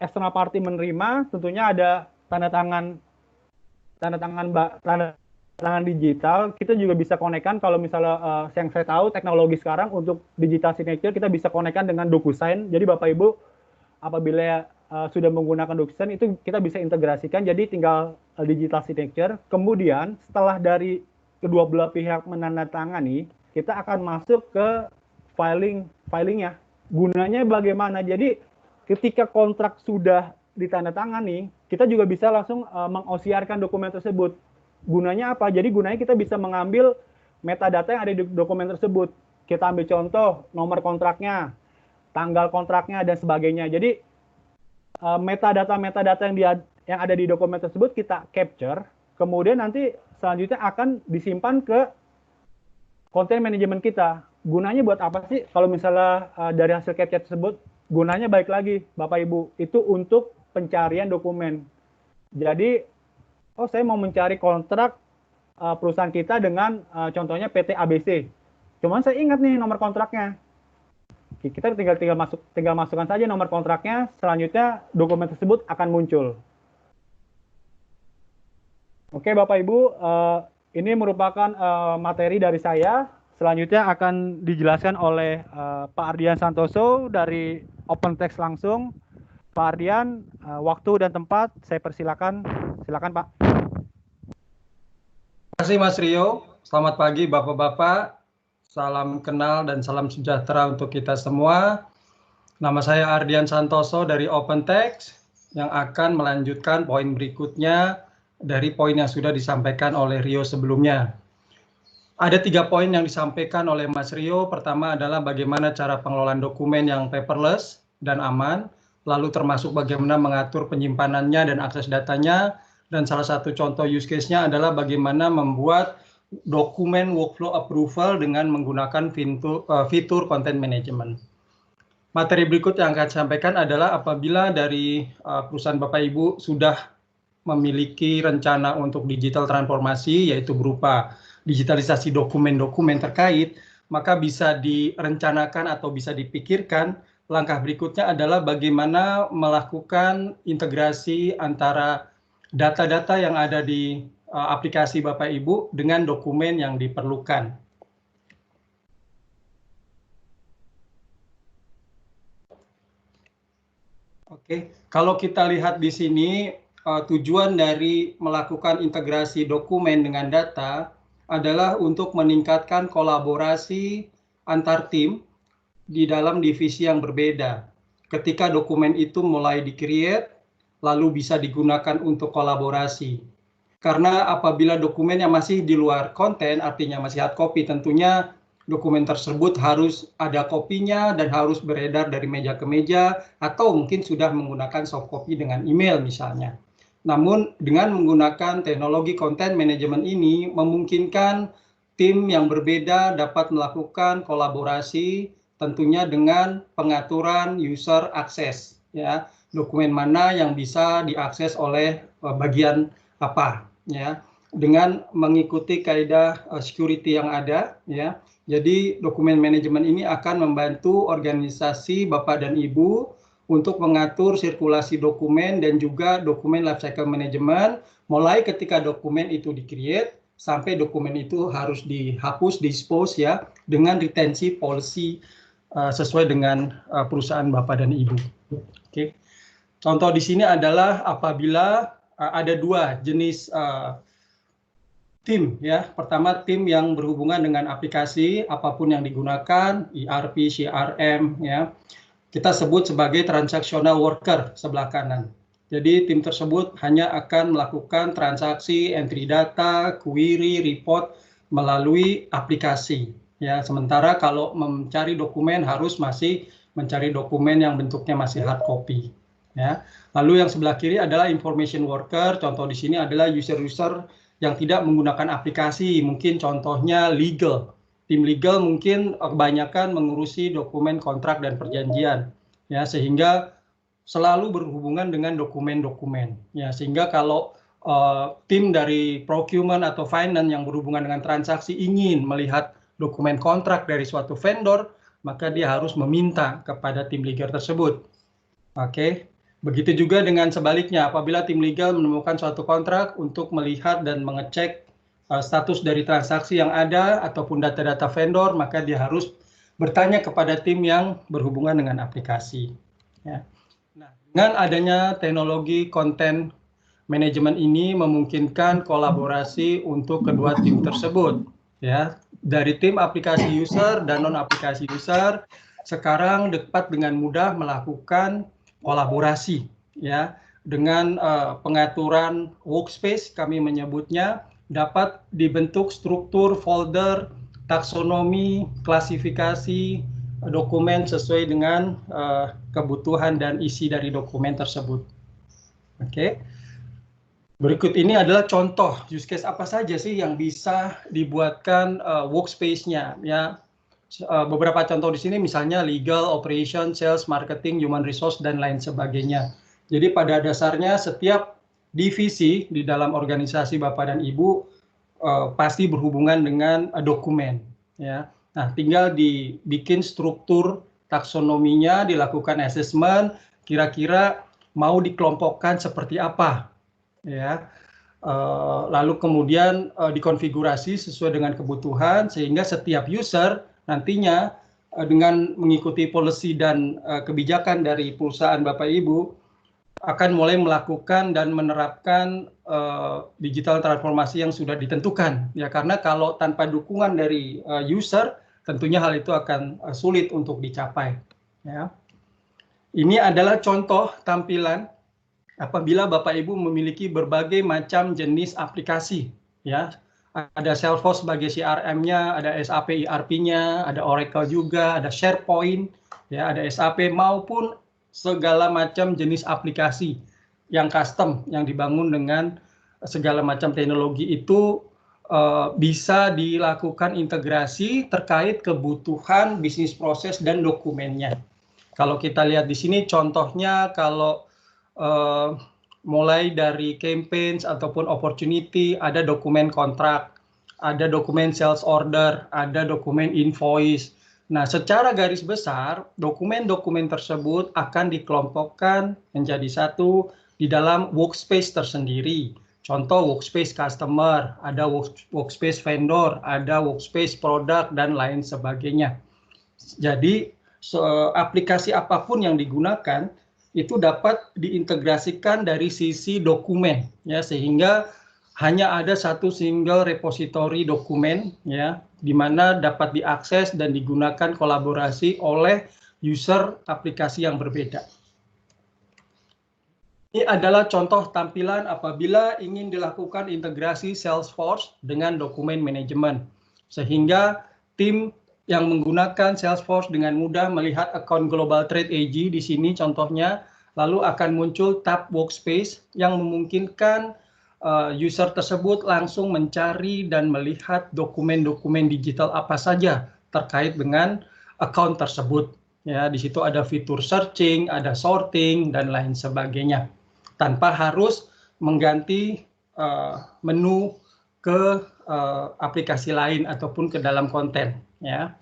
external party menerima, tentunya ada tanda tangan digital. Kita juga bisa konekkan kalau misalnya yang saya tahu teknologi sekarang untuk digital signature kita bisa konekkan dengan DocuSign. Jadi Bapak Ibu apabila sudah menggunakan DocuSign itu kita bisa integrasikan, jadi tinggal digital signature. Kemudian setelah dari kedua belah pihak menandatangani, kita akan masuk ke filingnya. Gunanya bagaimana? Jadi ketika kontrak sudah ditandatangani, kita juga bisa langsung meng-OCR-kan dokumen tersebut. Gunanya apa? Jadi gunanya kita bisa mengambil metadata yang ada di dokumen tersebut. Kita ambil contoh nomor kontraknya, tanggal kontraknya dan sebagainya. Jadi metadata yang ada di dokumen tersebut kita capture, kemudian nanti selanjutnya akan disimpan ke content management kita. Gunanya buat apa sih? Kalau misalnya dari hasil capture tersebut, gunanya baik lagi Bapak Ibu, itu untuk pencarian dokumen. Jadi, saya mau mencari kontrak perusahaan kita dengan contohnya PT ABC. Cuman saya ingat nih nomor kontraknya. Kita tinggal masukkan saja nomor kontraknya, selanjutnya dokumen tersebut akan muncul. Oke Bapak Ibu, ini merupakan materi dari saya. Selanjutnya akan dijelaskan oleh Pak Ardian Santoso dari OpenText langsung. Pak Ardian, waktu dan tempat saya persilakan. Silakan Pak. Terima kasih Mas Rio. Selamat pagi Bapak-Bapak. Salam kenal dan salam sejahtera untuk kita semua. Nama saya Ardian Santoso dari OpenText. yang akan melanjutkan poin berikutnya dari poin yang sudah disampaikan oleh Rio sebelumnya. Ada 3 poin yang disampaikan oleh Mas Rio. Pertama adalah bagaimana cara pengelolaan dokumen yang paperless dan aman, lalu termasuk bagaimana mengatur penyimpanannya dan akses datanya, dan salah satu contoh use case-nya adalah bagaimana membuat dokumen workflow approval dengan menggunakan fitur content management. Materi berikut yang akan saya sampaikan adalah apabila dari perusahaan Bapak Ibu sudah memiliki rencana untuk digital transformasi, yaitu berupa digitalisasi dokumen-dokumen terkait, maka bisa direncanakan atau bisa dipikirkan langkah berikutnya adalah bagaimana melakukan integrasi antara data-data yang ada di aplikasi Bapak Ibu dengan dokumen yang diperlukan. Oke, kalau kita lihat di sini, tujuan dari melakukan integrasi dokumen dengan data adalah untuk meningkatkan kolaborasi antar tim di dalam divisi yang berbeda. Ketika dokumen itu mulai di-create, lalu bisa digunakan untuk kolaborasi. Karena apabila dokumen yang masih di luar konten, artinya masih hard copy, tentunya dokumen tersebut harus ada kopinya dan harus beredar dari meja ke meja, atau mungkin sudah menggunakan soft copy dengan email misalnya. Namun dengan menggunakan teknologi content management ini memungkinkan tim yang berbeda dapat melakukan kolaborasi tentunya dengan pengaturan user access, ya, dokumen mana yang bisa diakses oleh bagian apa, ya, dengan mengikuti kaidah security yang ada, ya. Jadi dokumen manajemen ini akan membantu organisasi Bapak dan Ibu untuk mengatur sirkulasi dokumen dan juga dokumen lifecycle management, mulai ketika dokumen itu di-create sampai dokumen itu harus dihapus, dispose, ya, dengan retensi policy sesuai dengan perusahaan Bapak dan Ibu. Oke. Contoh di sini adalah apabila ada 2 jenis tim, ya. Pertama, tim yang berhubungan dengan aplikasi apapun yang digunakan, ERP, CRM, ya. Kita sebut sebagai transactional worker sebelah kanan. Jadi tim tersebut hanya akan melakukan transaksi, entry data, query, report melalui aplikasi, ya. Sementara kalau mencari dokumen harus masih mencari dokumen yang bentuknya masih hard copy, ya. Lalu yang sebelah kiri adalah information worker. Contoh di sini adalah user-user yang tidak menggunakan aplikasi, mungkin contohnya legal. Tim legal mungkin kebanyakan mengurusi dokumen kontrak dan perjanjian, ya, sehingga selalu berhubungan dengan dokumen-dokumen, ya, sehingga kalau tim dari procurement atau finance yang berhubungan dengan transaksi ingin melihat dokumen kontrak dari suatu vendor, maka dia harus meminta kepada tim legal tersebut. Oke. Begitu juga dengan sebaliknya, apabila tim legal menemukan suatu kontrak untuk melihat dan mengecek status dari transaksi yang ada ataupun data-data vendor, maka dia harus bertanya kepada tim yang berhubungan dengan aplikasi, ya. Nah, dengan adanya teknologi content management ini memungkinkan kolaborasi untuk kedua tim tersebut, ya. Dari tim aplikasi user dan non aplikasi user sekarang dapat dengan mudah melakukan kolaborasi, ya, dengan pengaturan workspace, kami menyebutnya, dapat dibentuk struktur folder, taksonomi, klasifikasi dokumen sesuai dengan kebutuhan dan isi dari dokumen tersebut. Oke. Berikut ini adalah contoh use case apa saja sih yang bisa dibuatkan workspace-nya, ya. Beberapa contoh di sini misalnya legal, operation, sales, marketing, human resource, dan lain sebagainya. Jadi pada dasarnya setiap divisi di dalam organisasi Bapak dan Ibu pasti berhubungan dengan dokumen, ya. Nah, tinggal dibikin struktur taksonominya, dilakukan assessment, kira-kira mau dikelompokkan seperti apa, ya. Lalu kemudian dikonfigurasi sesuai dengan kebutuhan sehingga setiap user nantinya dengan mengikuti policy dan kebijakan dari perusahaan Bapak Ibu akan mulai melakukan dan menerapkan digital transformasi yang sudah ditentukan, ya, karena kalau tanpa dukungan dari user tentunya hal itu akan sulit untuk dicapai, ya. Ini adalah contoh tampilan apabila Bapak Ibu memiliki berbagai macam jenis aplikasi, ya. Ada Salesforce sebagai CRM-nya, ada SAP ERP-nya, ada Oracle juga, ada SharePoint, ya, ada SAP maupun segala macam jenis aplikasi yang custom yang dibangun dengan segala macam teknologi itu bisa dilakukan integrasi terkait kebutuhan bisnis proses dan dokumennya. Kalau kita lihat di sini contohnya kalau mulai dari campaigns ataupun opportunity, ada dokumen kontrak, ada dokumen sales order, ada dokumen invoice. Nah, secara garis besar, dokumen-dokumen tersebut akan dikelompokkan menjadi satu di dalam workspace tersendiri. Contoh workspace customer, ada workspace vendor, ada workspace product, dan lain sebagainya. Jadi, aplikasi apapun yang digunakan, itu dapat diintegrasikan dari sisi dokumen, ya, sehingga hanya ada satu single repository dokumen, ya, di mana dapat diakses dan digunakan kolaborasi oleh user aplikasi yang berbeda. Ini adalah contoh tampilan apabila ingin dilakukan integrasi Salesforce dengan dokumen manajemen, sehingga tim yang menggunakan Salesforce dengan mudah melihat akun Global Trade AG di sini contohnya, lalu akan muncul tab workspace yang memungkinkan user tersebut langsung mencari dan melihat dokumen-dokumen digital apa saja terkait dengan akun tersebut. Ya, di situ ada fitur searching, ada sorting, dan lain sebagainya, tanpa harus mengganti menu ke aplikasi lain ataupun ke dalam konten, ya.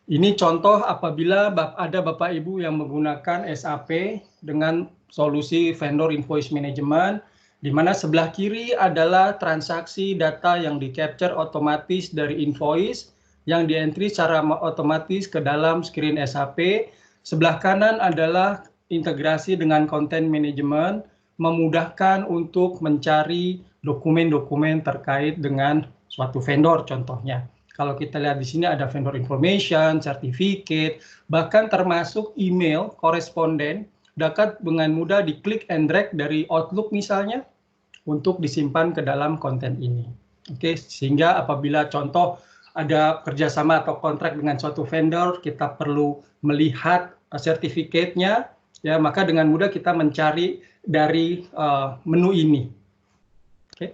Ini contoh apabila ada Bapak Ibu yang menggunakan SAP dengan solusi vendor invoice management, di mana sebelah kiri adalah transaksi data yang di-capture otomatis dari invoice yang di-entry secara otomatis ke dalam screen SAP. Sebelah kanan adalah integrasi dengan content management, memudahkan untuk mencari dokumen-dokumen terkait dengan suatu vendor contohnya. Kalau kita lihat di sini ada vendor information, certificate, bahkan termasuk email koresponden dapat dengan mudah diklik and drag dari Outlook misalnya untuk disimpan ke dalam konten ini. Oke, sehingga apabila contoh ada kerjasama atau kontrak dengan suatu vendor, kita perlu melihat sertifikatnya, ya, maka dengan mudah kita mencari dari menu ini. Oke.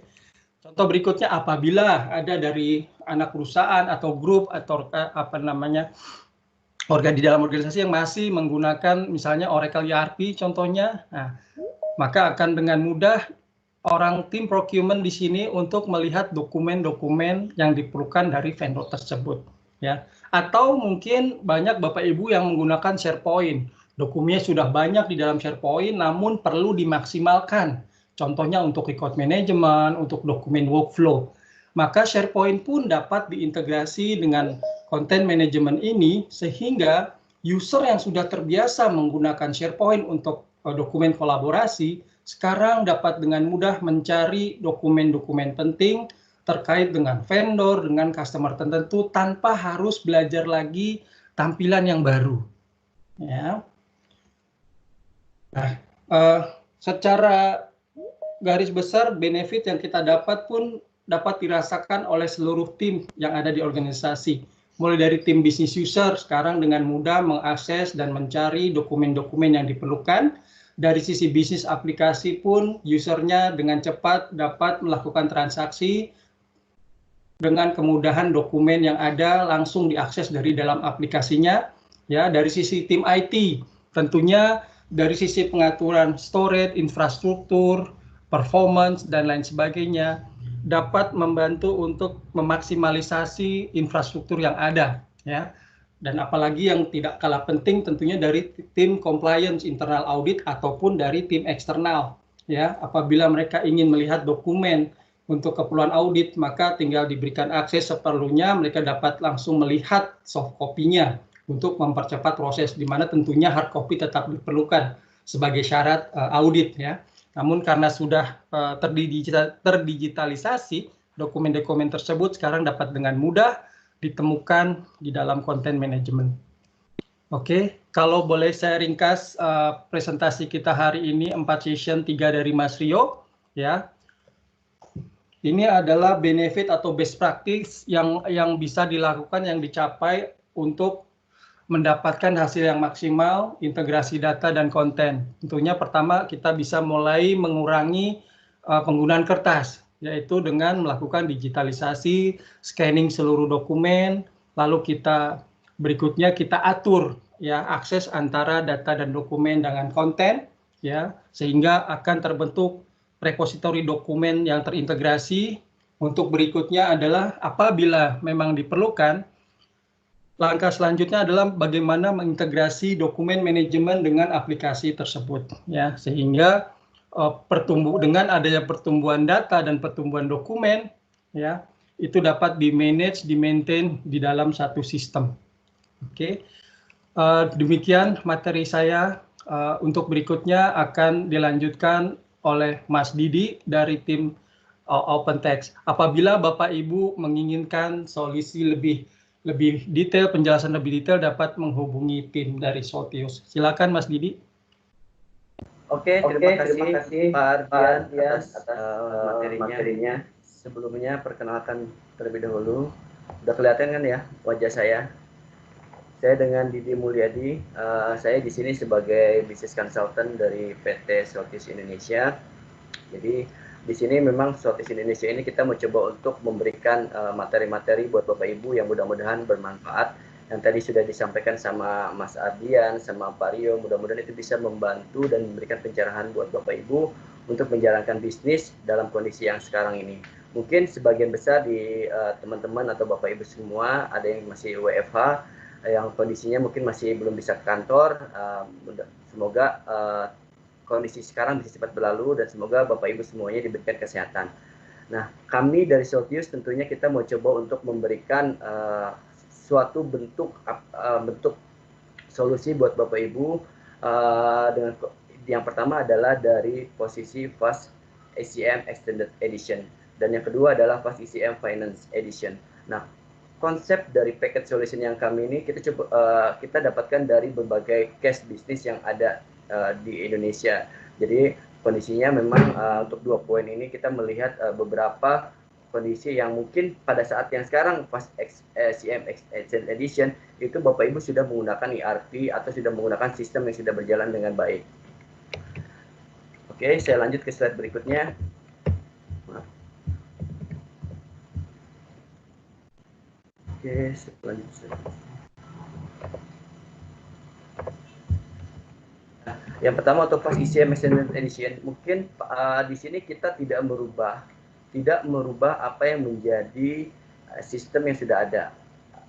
Contoh berikutnya apabila ada dari anak perusahaan atau grup atau di dalam organisasi yang masih menggunakan misalnya Oracle ERP contohnya, nah, maka akan dengan mudah orang tim procurement di sini untuk melihat dokumen-dokumen yang diperlukan dari vendor tersebut, ya. Atau mungkin banyak Bapak Ibu yang menggunakan SharePoint, dokumennya sudah banyak di dalam SharePoint namun perlu dimaksimalkan. Contohnya untuk record management, untuk dokumen workflow. Maka SharePoint pun dapat diintegrasi dengan content management ini sehingga user yang sudah terbiasa menggunakan SharePoint untuk dokumen kolaborasi sekarang dapat dengan mudah mencari dokumen-dokumen penting terkait dengan vendor, dengan customer tertentu tanpa harus belajar lagi tampilan yang baru. Ya. Nah, secara garis besar benefit yang kita dapat pun dapat dirasakan oleh seluruh tim yang ada di organisasi. Mulai dari tim bisnis user sekarang dengan mudah mengakses dan mencari dokumen-dokumen yang diperlukan. Dari sisi bisnis aplikasi pun usernya dengan cepat dapat melakukan transaksi dengan kemudahan dokumen yang ada langsung diakses dari dalam aplikasinya. Ya, dari sisi tim IT tentunya dari sisi pengaturan storage, infrastruktur, performance, dan lain sebagainya, dapat membantu untuk memaksimalisasi infrastruktur yang ada, ya. Dan apalagi yang tidak kalah penting tentunya dari tim compliance internal audit ataupun dari tim eksternal, ya. Apabila mereka ingin melihat dokumen untuk keperluan audit, maka tinggal diberikan akses seperlunya, mereka dapat langsung melihat soft copy-nya untuk mempercepat proses, di mana tentunya hard copy tetap diperlukan sebagai syarat audit, ya. Namun karena sudah terdigitalisasi, dokumen-dokumen tersebut sekarang dapat dengan mudah ditemukan di dalam content management. Oke, kalau boleh saya ringkas presentasi kita hari ini 4 session, 3 dari Mas Rio, ya. Ini adalah benefit atau best practice yang bisa dilakukan, yang dicapai untuk mendapatkan hasil yang maksimal, integrasi data dan konten. Tentunya pertama kita bisa mulai mengurangi penggunaan kertas, yaitu dengan melakukan digitalisasi, scanning seluruh dokumen, lalu berikutnya kita atur ya akses antara data dan dokumen dengan konten, ya, sehingga akan terbentuk repositori dokumen yang terintegrasi. Untuk berikutnya adalah apabila memang diperlukan, langkah selanjutnya adalah bagaimana mengintegrasi dokumen manajemen dengan aplikasi tersebut, ya, sehingga dengan adanya pertumbuhan data dan pertumbuhan dokumen, ya, itu dapat di-manage, di-maintain di dalam satu sistem. Oke, demikian materi saya. Untuk berikutnya akan dilanjutkan oleh Mas Didi dari tim OpenText. Apabila Bapak Ibu menginginkan solusi lebih detail, penjelasan lebih detail, dapat menghubungi tim dari Soltius. Silakan Mas Didi. Oke, terima kasih Pak Ardian atas materinya. Sebelumnya perkenalkan terlebih dahulu. Udah kelihatan kan ya wajah saya? Saya dengan Didi Mulyadi. Saya di sini sebagai business consultant dari PT Soltius Indonesia. Jadi di sini memang Soltius Indonesia ini kita mau coba untuk memberikan materi-materi buat Bapak Ibu yang mudah-mudahan bermanfaat. Yang tadi sudah disampaikan sama Mas Ardian, sama Pak Rio, mudah-mudahan itu bisa membantu dan memberikan pencerahan buat Bapak Ibu untuk menjalankan bisnis dalam kondisi yang sekarang ini. Mungkin sebagian besar di teman-teman atau Bapak Ibu semua ada yang masih WFH, yang kondisinya mungkin masih belum bisa ke kantor. Semoga kondisi sekarang bisa cepat berlalu dan semoga Bapak Ibu semuanya diberikan kesehatan. Nah, kami dari Soltius tentunya kita mau coba untuk memberikan suatu bentuk solusi buat Bapak Ibu. Dengan yang pertama adalah dari posisi Fast ECM Extended Edition dan yang kedua adalah Fast ECM Finance Edition. Nah, konsep dari package solution yang kami ini kita dapatkan dari berbagai case bisnis yang ada di Indonesia. Jadi kondisinya memang untuk 2 poin ini kita melihat beberapa kondisi yang mungkin pada saat yang sekarang pas ECM Extended Edition itu Bapak Ibu sudah menggunakan ERP atau sudah menggunakan sistem yang sudah berjalan dengan baik. Oke, saya lanjut ke slide berikutnya. Oke, selanjutnya. Nah, yang pertama untuk pas ECM Extended Edition, mungkin di sini kita tidak merubah apa yang menjadi sistem yang sudah ada,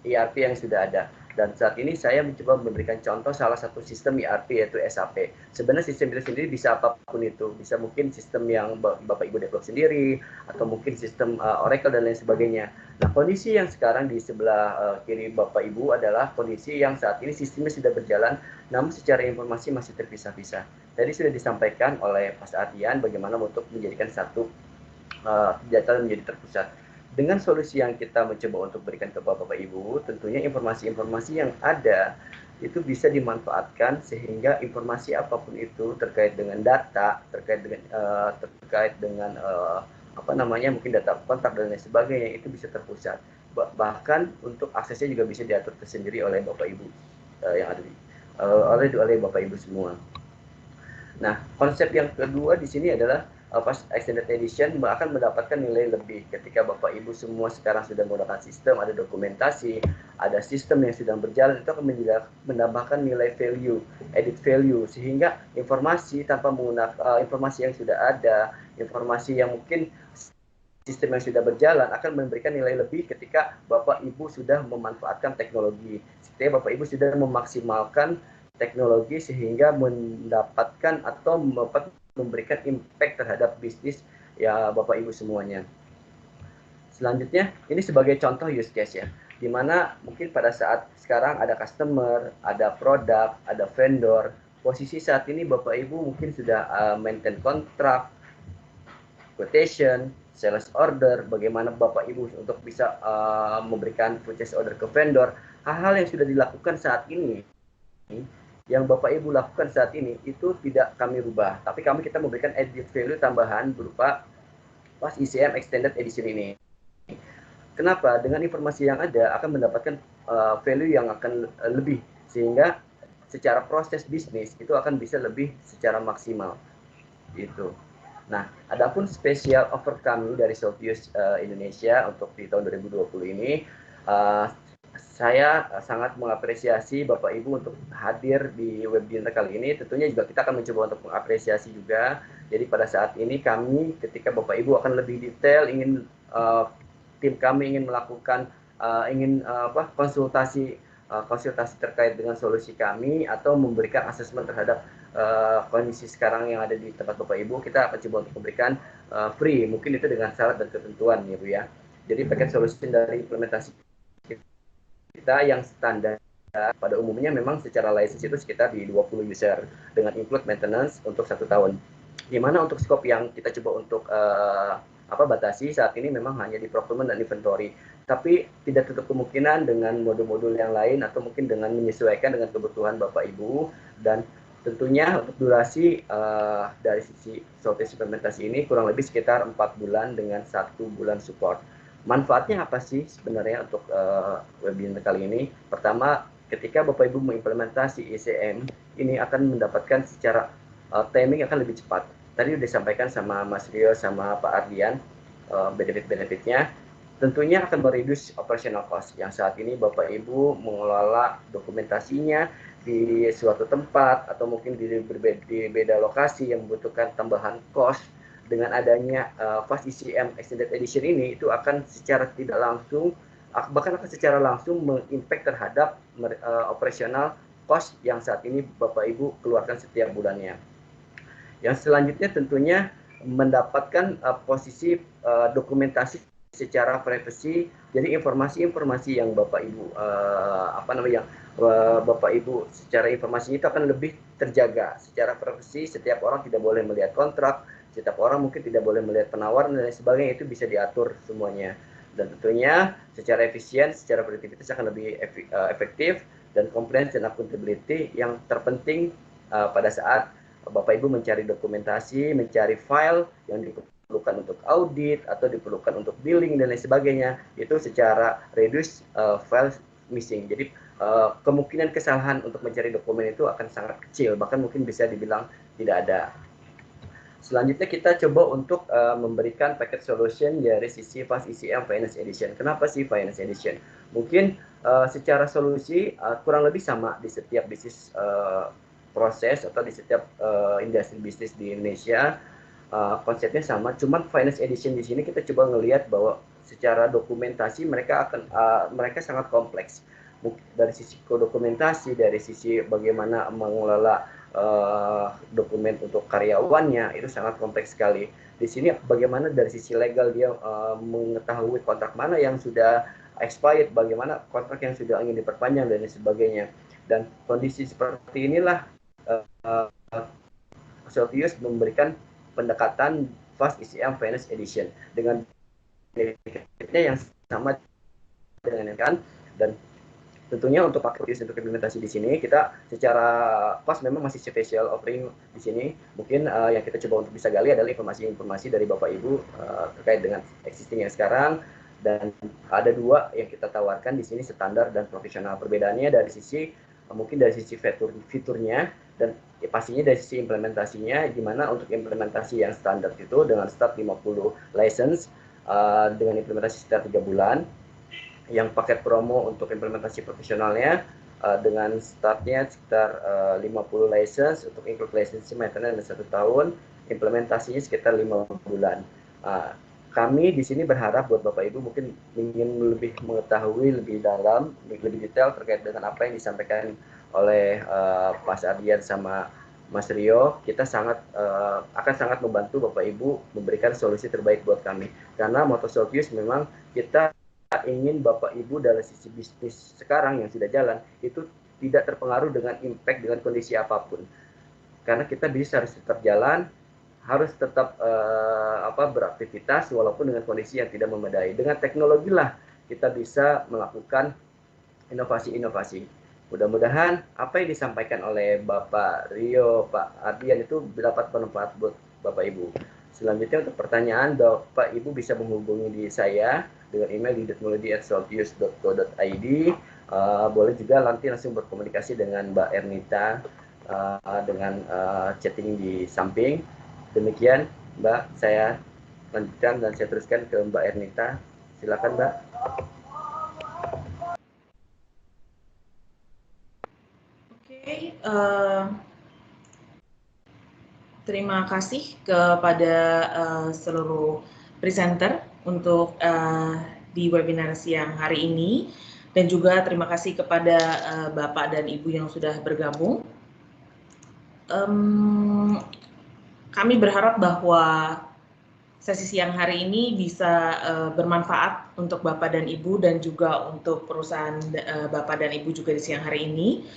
ERP yang sudah ada. Dan saat ini saya mencoba memberikan contoh salah satu sistem ERP yaitu SAP. Sebenarnya sistem itu sendiri bisa apapun itu, bisa mungkin sistem yang Bapak Ibu develop sendiri, atau mungkin sistem Oracle dan lain sebagainya. Nah, kondisi yang sekarang di sebelah kiri Bapak Ibu adalah kondisi yang saat ini sistemnya sudah berjalan, namun secara informasi masih terpisah-pisah. Tadi sudah disampaikan oleh Mas Ardian bagaimana untuk menjadikan satu data menjadi terpusat. Dengan solusi yang kita mencoba untuk berikan ke Bapak Ibu, tentunya informasi-informasi yang ada itu bisa dimanfaatkan sehingga informasi apapun itu terkait dengan data, terkait dengan mungkin data kontak dan lain sebagainya itu bisa terpusat. Bahkan untuk aksesnya juga bisa diatur tersendiri oleh Bapak Ibu yang ada oleh Bapak Ibu semua. Nah, konsep yang kedua di sini adalah pas Extended Edition akan mendapatkan nilai lebih ketika Bapak Ibu semua sekarang sudah menggunakan sistem, ada dokumentasi, ada sistem yang sedang berjalan, itu akan menambahkan nilai value, added value, sehingga informasi tanpa menggunakan informasi yang sudah ada, informasi yang mungkin sistem yang sudah berjalan akan memberikan nilai lebih ketika Bapak Ibu sudah memanfaatkan teknologi. Sehingga Bapak Ibu sudah memaksimalkan teknologi sehingga mendapatkan atau memberikan impact terhadap bisnis ya Bapak Ibu semuanya. Selanjutnya, ini sebagai contoh use case ya, di mana mungkin pada saat sekarang ada customer, ada produk, ada vendor. Posisi saat ini Bapak Ibu mungkin sudah maintain kontrak, quotation, sales order, bagaimana Bapak Ibu untuk bisa memberikan purchase order ke vendor. Hal-hal yang sudah dilakukan saat ini yang Bapak Ibu lakukan saat ini itu tidak kami rubah, tapi kita memberikan added value tambahan berupa PAS ICM Extended Edition ini. Kenapa? Dengan informasi yang ada akan mendapatkan value yang akan lebih, sehingga secara proses bisnis itu akan bisa lebih secara maksimal. Gitu. Nah, adapun spesial offer kami dari Soltius Indonesia untuk di tahun 2020 ini, saya sangat mengapresiasi Bapak Ibu untuk hadir di webinar kali ini. Tentunya juga kita akan mencoba untuk mengapresiasi juga. Jadi pada saat ini kami, ketika Bapak Ibu akan lebih detail, tim kami ingin melakukan konsultasi terkait dengan solusi kami atau memberikan asesmen terhadap kondisi sekarang yang ada di tempat Bapak Ibu, kita akan coba untuk memberikan free, mungkin itu dengan syarat dan ketentuan ya Bu ya. Jadi paket solusi dari implementasi kita yang standar pada umumnya memang secara license itu sekitar di 20 user dengan include maintenance untuk 1 tahun. Dimana untuk scope yang kita coba untuk batasi saat ini memang hanya di procurement dan inventory, tapi tidak tutup kemungkinan dengan modul-modul yang lain atau mungkin dengan menyesuaikan dengan kebutuhan Bapak Ibu. Dan tentunya untuk durasi dari sisi Soltius implementasi ini kurang lebih sekitar 4 bulan dengan 1 bulan support. Manfaatnya apa sih sebenarnya untuk webinar kali ini? Pertama, ketika Bapak Ibu mengimplementasi ICM ini akan mendapatkan secara timing akan lebih cepat. Tadi sudah disampaikan sama Mas Rio sama Pak Ardian benefit-benefitnya. Tentunya akan mereduce operational cost yang saat ini Bapak Ibu mengelola dokumentasinya di suatu tempat atau mungkin di beda lokasi yang membutuhkan tambahan cost. Dengan adanya PAS ICM Extended Edition ini, itu akan secara tidak langsung, bahkan akan secara langsung mengimpact terhadap operasional cost yang saat ini Bapak Ibu keluarkan setiap bulannya. Yang selanjutnya tentunya mendapatkan posisi dokumentasi secara privacy, jadi informasi-informasi yang Bapak Ibu Bapak Ibu secara informasinya itu akan lebih terjaga secara privacy. Setiap orang tidak boleh melihat kontrak, setiap orang mungkin tidak boleh melihat penawaran dan lain sebagainya, itu bisa diatur semuanya. Dan tentunya secara efisien, secara produktivitas akan lebih efektif, dan compliance dan accountability yang terpenting pada saat Bapak Ibu mencari dokumentasi, mencari file yang diperlukan untuk audit atau diperlukan untuk billing dan lain sebagainya, itu secara reduce file missing. Jadi kemungkinan kesalahan untuk mencari dokumen itu akan sangat kecil, bahkan mungkin bisa dibilang tidak ada. Selanjutnya kita coba untuk memberikan packet solution dari sisi PAS ICM Finance Edition. Kenapa sih Finance Edition? Mungkin secara solusi kurang lebih sama di setiap bisnis proses atau di setiap industri bisnis di Indonesia, konsepnya sama. Cuman Finance Edition di sini kita coba ngelihat bahwa secara dokumentasi mereka sangat kompleks. Dari sisi dokumentasi, dari sisi bagaimana mengelola dokumen untuk karyawannya, itu sangat kompleks sekali. Di sini bagaimana dari sisi legal dia mengetahui kontrak mana yang sudah expired, bagaimana kontrak yang sudah ingin diperpanjang dan sebagainya. Dan kondisi seperti inilah Soltius memberikan pendekatan PAS ICM Finance Edition dengan benefitnya yang sama dengan yang kan. Dan tentunya untuk paket untuk implementasi di sini kita secara PAS memang masih special offering di sini. Mungkin yang kita coba untuk bisa gali adalah informasi-informasi dari Bapak Ibu terkait dengan existing yang sekarang, dan ada 2 yang kita tawarkan di sini, standar dan profesional. Perbedaannya dari sisi mungkin dari sisi fiturnya dan pastinya dari sisi implementasinya, gimana untuk implementasi yang standar itu dengan start 50 license dengan implementasi sekitar 3 bulan. Yang paket promo untuk implementasi profesionalnya dengan startnya sekitar 50 license untuk include license maintenance 1 tahun, implementasinya sekitar 5 bulan. Kami di sini berharap buat Bapak Ibu mungkin ingin lebih mengetahui lebih dalam, lebih detail terkait dengan apa yang disampaikan oleh Mas Ardian sama Mas Rio. Kita akan sangat membantu Bapak Ibu memberikan solusi terbaik buat kami, karena moto Soltius memang kita ingin Bapak Ibu dari sisi bisnis sekarang yang sudah jalan itu tidak terpengaruh dengan impact dengan kondisi apapun, karena kita bisa harus tetap jalan, harus tetap beraktivitas walaupun dengan kondisi yang tidak memadai. Dengan teknologi lah kita bisa melakukan inovasi-inovasi. Mudah-mudahan apa yang disampaikan oleh Bapak Rio, Pak Ardian itu dapat bermanfaat buat Bapak Ibu. Selanjutnya untuk pertanyaan, Bapak Ibu bisa menghubungi di saya dengan email di dutmulidi@soltius.co.id. Boleh juga nanti langsung berkomunikasi dengan Mbak Ernita dengan chatting di samping. Demikian Mbak, saya lanjutkan dan saya teruskan ke Mbak Ernita. Silakan Mbak. Oke, terima kasih kepada seluruh presenter untuk di webinar siang hari ini, dan juga terima kasih kepada Bapak dan Ibu yang sudah bergabung. Kami berharap bahwa sesi siang hari ini bisa bermanfaat untuk Bapak dan Ibu dan juga untuk perusahaan Bapak dan Ibu juga di siang hari ini.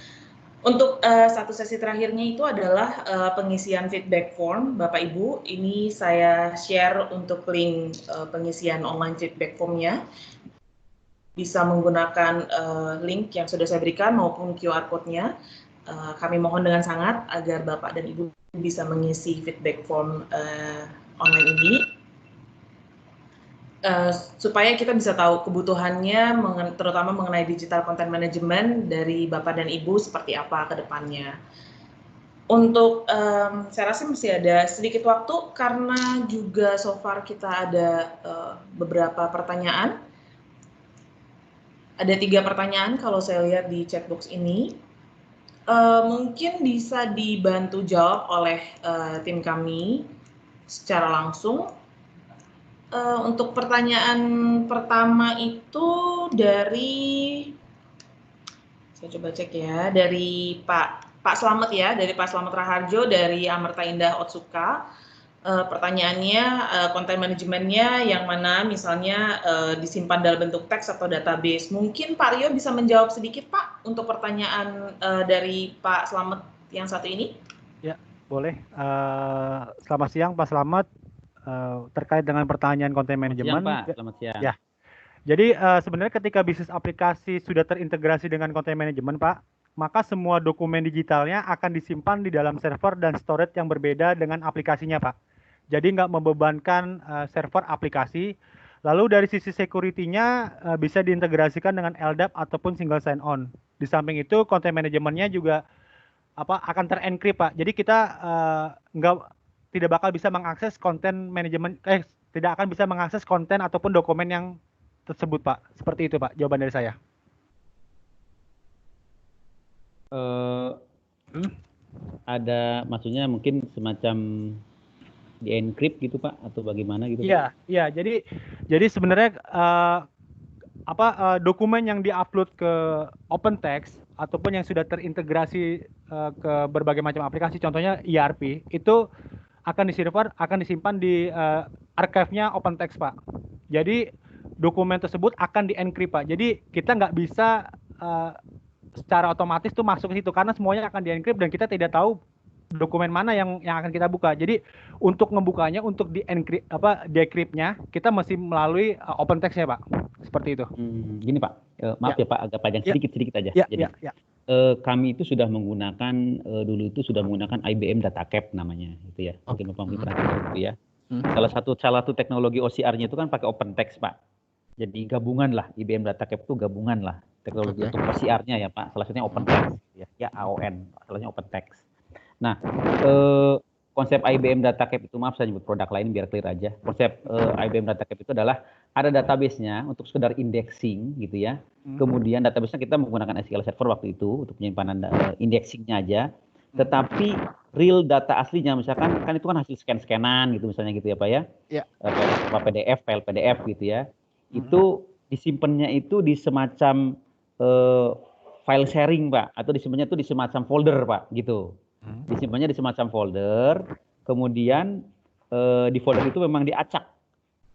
Untuk satu sesi terakhirnya itu adalah pengisian feedback form, Bapak Ibu. Ini saya share untuk link pengisian online feedback formnya. Bisa menggunakan link yang sudah saya berikan maupun QR code-nya. Kami mohon dengan sangat agar Bapak dan Ibu bisa mengisi feedback form online ini. Supaya kita bisa tahu kebutuhannya, terutama mengenai digital content management dari Bapak dan Ibu seperti apa ke depannya. Untuk, saya rasa masih ada sedikit waktu karena juga so far kita ada beberapa pertanyaan. Ada 3 pertanyaan kalau saya lihat di chat box ini. Mungkin bisa dibantu jawab oleh tim kami secara langsung. Untuk pertanyaan pertama itu dari, saya coba cek ya, dari Pak Slamet ya, dari Pak Slamet Raharjo dari Amerta Indah Otsuka. Pertanyaannya, konten manajemennya yang mana misalnya disimpan dalam bentuk teks atau database. Mungkin Pak Rio bisa menjawab sedikit Pak untuk pertanyaan dari Pak Slamet yang satu ini? Ya, boleh. Selamat siang Pak Slamet. Terkait dengan pertanyaan konten manajemen. Selamat siang, Pak. Selamat siang. Ya. Jadi sebenarnya ketika bisnis aplikasi sudah terintegrasi dengan konten manajemen, Pak, maka semua dokumen digitalnya akan disimpan di dalam server dan storage yang berbeda dengan aplikasinya, Pak. Jadi nggak membebankan server aplikasi. Lalu dari sisi security-nya bisa diintegrasikan dengan LDAP ataupun single sign-on. Di samping itu konten manajemennya juga akan terencrypt, Pak. Jadi kita tidak bakal bisa mengakses konten manajemen, tidak akan bisa mengakses konten ataupun dokumen yang tersebut, Pak. Seperti itu, Pak, jawaban dari saya. Ada maksudnya mungkin semacam di encrypt gitu, Pak, atau bagaimana gitu? Iya, iya. Jadi sebenarnya dokumen yang diupload ke OpenText ataupun yang sudah terintegrasi ke berbagai macam aplikasi, contohnya ERP, itu akan disimpan di archive-nya OpenText, Pak. Jadi dokumen tersebut akan di-encrypt, Pak. Jadi kita nggak bisa secara otomatis tuh masuk ke situ karena semuanya akan di-encrypt dan kita tidak tahu dokumen mana yang akan kita buka. Jadi untuk ngebukanya, untuk di-decrypt-nya kita mesti melalui OpenText-nya, Pak. Seperti itu. Gini, Pak. Maaf ya, Pak, agak panjang sedikit aja. Jadi kami itu sudah menggunakan dulu itu sudah menggunakan IBM DataCap namanya, gitu ya. Mungkin Bapak pernah tahu gitu ya. Salah satu teknologi OCR-nya itu kan pakai OpenText, Pak. Jadi gabungan lah, IBM DataCap itu gabungan lah teknologi untuk OCR-nya ya, Pak. Salah satunya OpenText, ya AON, salahnya OpenText. Nah, konsep IBM DataCap itu, maaf saya nyebut produk lain biar clear aja. Konsep IBM DataCap itu adalah ada database-nya untuk sekedar indexing gitu ya. Kemudian database-nya kita menggunakan SQL Server waktu itu untuk penyimpanan indexing-nya aja. Tetapi real data aslinya misalkan kan itu kan hasil scan-scanan gitu misalnya gitu ya, Pak ya. PDF, file PDF gitu ya. Itu disimpannya itu di semacam file sharing, Pak, atau disimpannya itu di semacam folder, Pak, gitu. Disimpannya di semacam folder, kemudian di folder itu memang diacak.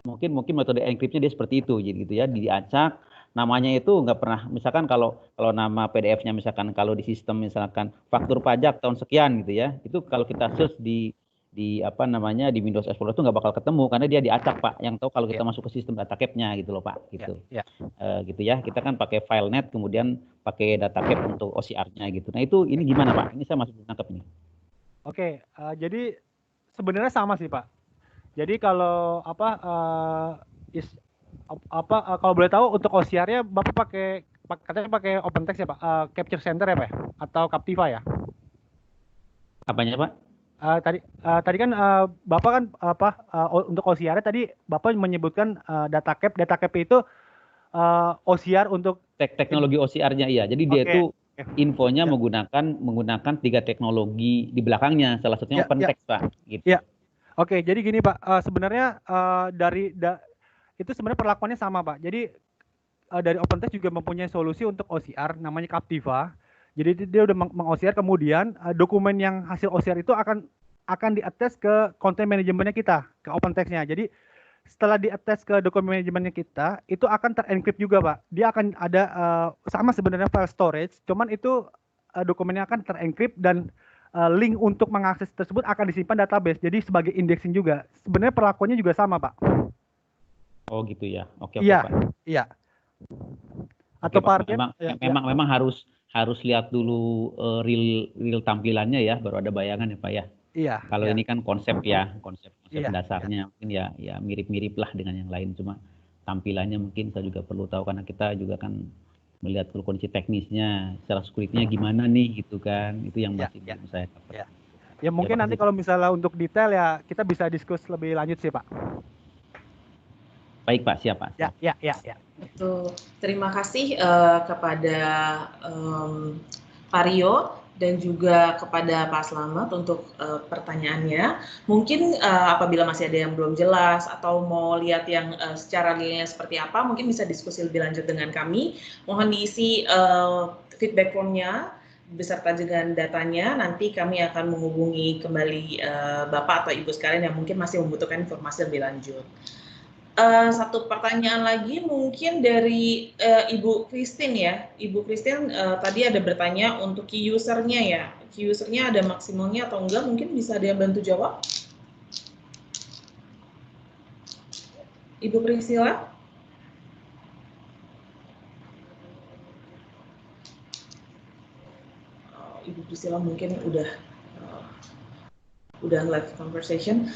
Mungkin metode encryptnya dia seperti itu, gitu ya, diacak. Namanya itu nggak pernah, misalkan kalau nama PDF-nya misalkan kalau di sistem misalkan faktur pajak tahun sekian gitu ya, itu kalau kita search di apa namanya di Windows Explorer itu nggak bakal ketemu karena dia diacak Pak. Yang tahu kalau kita masuk ke sistem DataCap-nya gitu loh Pak. Gitu. Gitu ya. Kita kan pakai FileNet kemudian pakai DataCap untuk OCR-nya gitu. Nah itu ini gimana Pak? Ini saya masih belum nangkep nih. Oke, jadi sebenarnya sama sih Pak. Jadi kalau kalau boleh tahu untuk OCR-nya Bapak katanya pakai OpenText ya Pak? Capture Center ya Pak? Atau Captiva ya? Apanya Pak? Tadi kan Bapak kan untuk OCR tadi Bapak menyebutkan DataCap. DataCap itu OCR untuk teknologi OCR-nya iya. Jadi dia itu infonya menggunakan 3 teknologi di belakangnya. Salah satunya OpenText Pak. Gitu. Ya. Oke, jadi gini Pak. Sebenarnya itu sebenarnya perlakuannya sama Pak. Jadi dari OpenText juga mempunyai solusi untuk OCR namanya Captiva. Jadi dia udah meng-OCR, kemudian dokumen yang hasil OCR itu akan di-attach ke content manajemennya kita, ke OpenText-nya. Jadi setelah di-attach ke dokumen manajemennya kita, itu akan ter-encrypt juga Pak. Dia akan ada sama sebenarnya file storage, cuman itu dokumennya akan ter-encrypt dan link untuk mengakses tersebut akan disimpan database. Jadi sebagai indexing juga. Sebenarnya perlakuannya juga sama Pak. Oh gitu ya. Oke iya, Pak. Iya. Atau Pak, memang harus lihat dulu real tampilannya ya, baru ada bayangan ya Pak ya. Iya. Kalau ini kan konsep dasarnya mungkin ya mirip-mirip lah dengan yang lain, cuma tampilannya mungkin saya juga perlu tahu karena kita juga kan melihat kondisi teknisnya, secara security-nya gimana nih gitu kan, itu yang masih belum saya cover. Ya mungkin nanti kalau misalnya untuk detail ya kita bisa diskusi lebih lanjut sih Pak. Baik Pak, siap Pak. Ya. Betul. Terima kasih kepada Pak Rio dan juga kepada Pak Slamet untuk pertanyaannya. Mungkin apabila masih ada yang belum jelas atau mau lihat yang secara realnya seperti apa, mungkin bisa diskusi lebih lanjut dengan kami. Mohon diisi feedback formnya beserta dengan datanya. Nanti kami akan menghubungi kembali Bapak atau Ibu sekalian yang mungkin masih membutuhkan informasi lebih lanjut. Satu pertanyaan lagi mungkin dari Ibu Christine ya. Ibu Christine tadi ada bertanya untuk key user-nya ya. Key user-nya ada maksimalnya atau enggak? Mungkin bisa ada yang bantu jawab? Ibu Priscilla? Ibu Priscilla mungkin udah live conversation.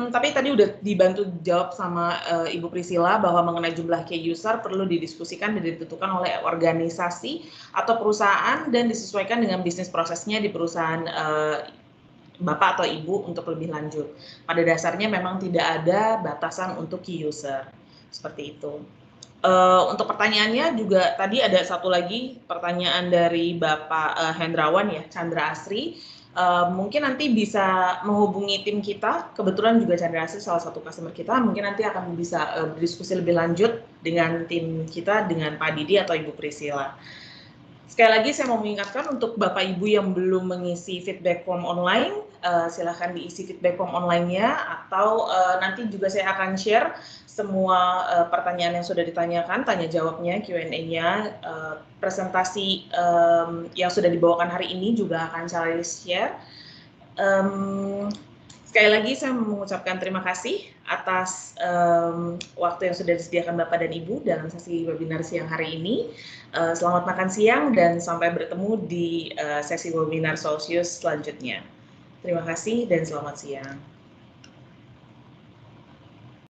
Tapi tadi udah dibantu jawab sama Ibu Priscilla bahwa mengenai jumlah key user perlu didiskusikan dan ditentukan oleh organisasi atau perusahaan dan disesuaikan dengan bisnis prosesnya di perusahaan Bapak atau Ibu untuk lebih lanjut. Pada dasarnya memang tidak ada batasan untuk key user. Seperti itu. Untuk pertanyaannya juga tadi ada satu lagi pertanyaan dari Bapak Hendrawan ya, Chandra Asri. Mungkin nanti bisa menghubungi tim kita, kebetulan juga Chandra Asri salah satu customer kita, mungkin nanti akan bisa berdiskusi lebih lanjut dengan tim kita, dengan Pak Didi atau Ibu Priscilla. Sekali lagi saya mau mengingatkan untuk Bapak Ibu yang belum mengisi feedback form online, silahkan diisi feedback form online-nya, atau nanti juga saya akan share semua pertanyaan yang sudah ditanyakan, tanya jawabnya, Q&A-nya, presentasi yang sudah dibawakan hari ini juga akan saya share. Sekali lagi saya mengucapkan terima kasih atas waktu yang sudah disediakan Bapak dan Ibu dalam sesi webinar siang hari ini. Selamat makan siang dan sampai bertemu di sesi webinar Soltius selanjutnya. Terima kasih dan selamat siang.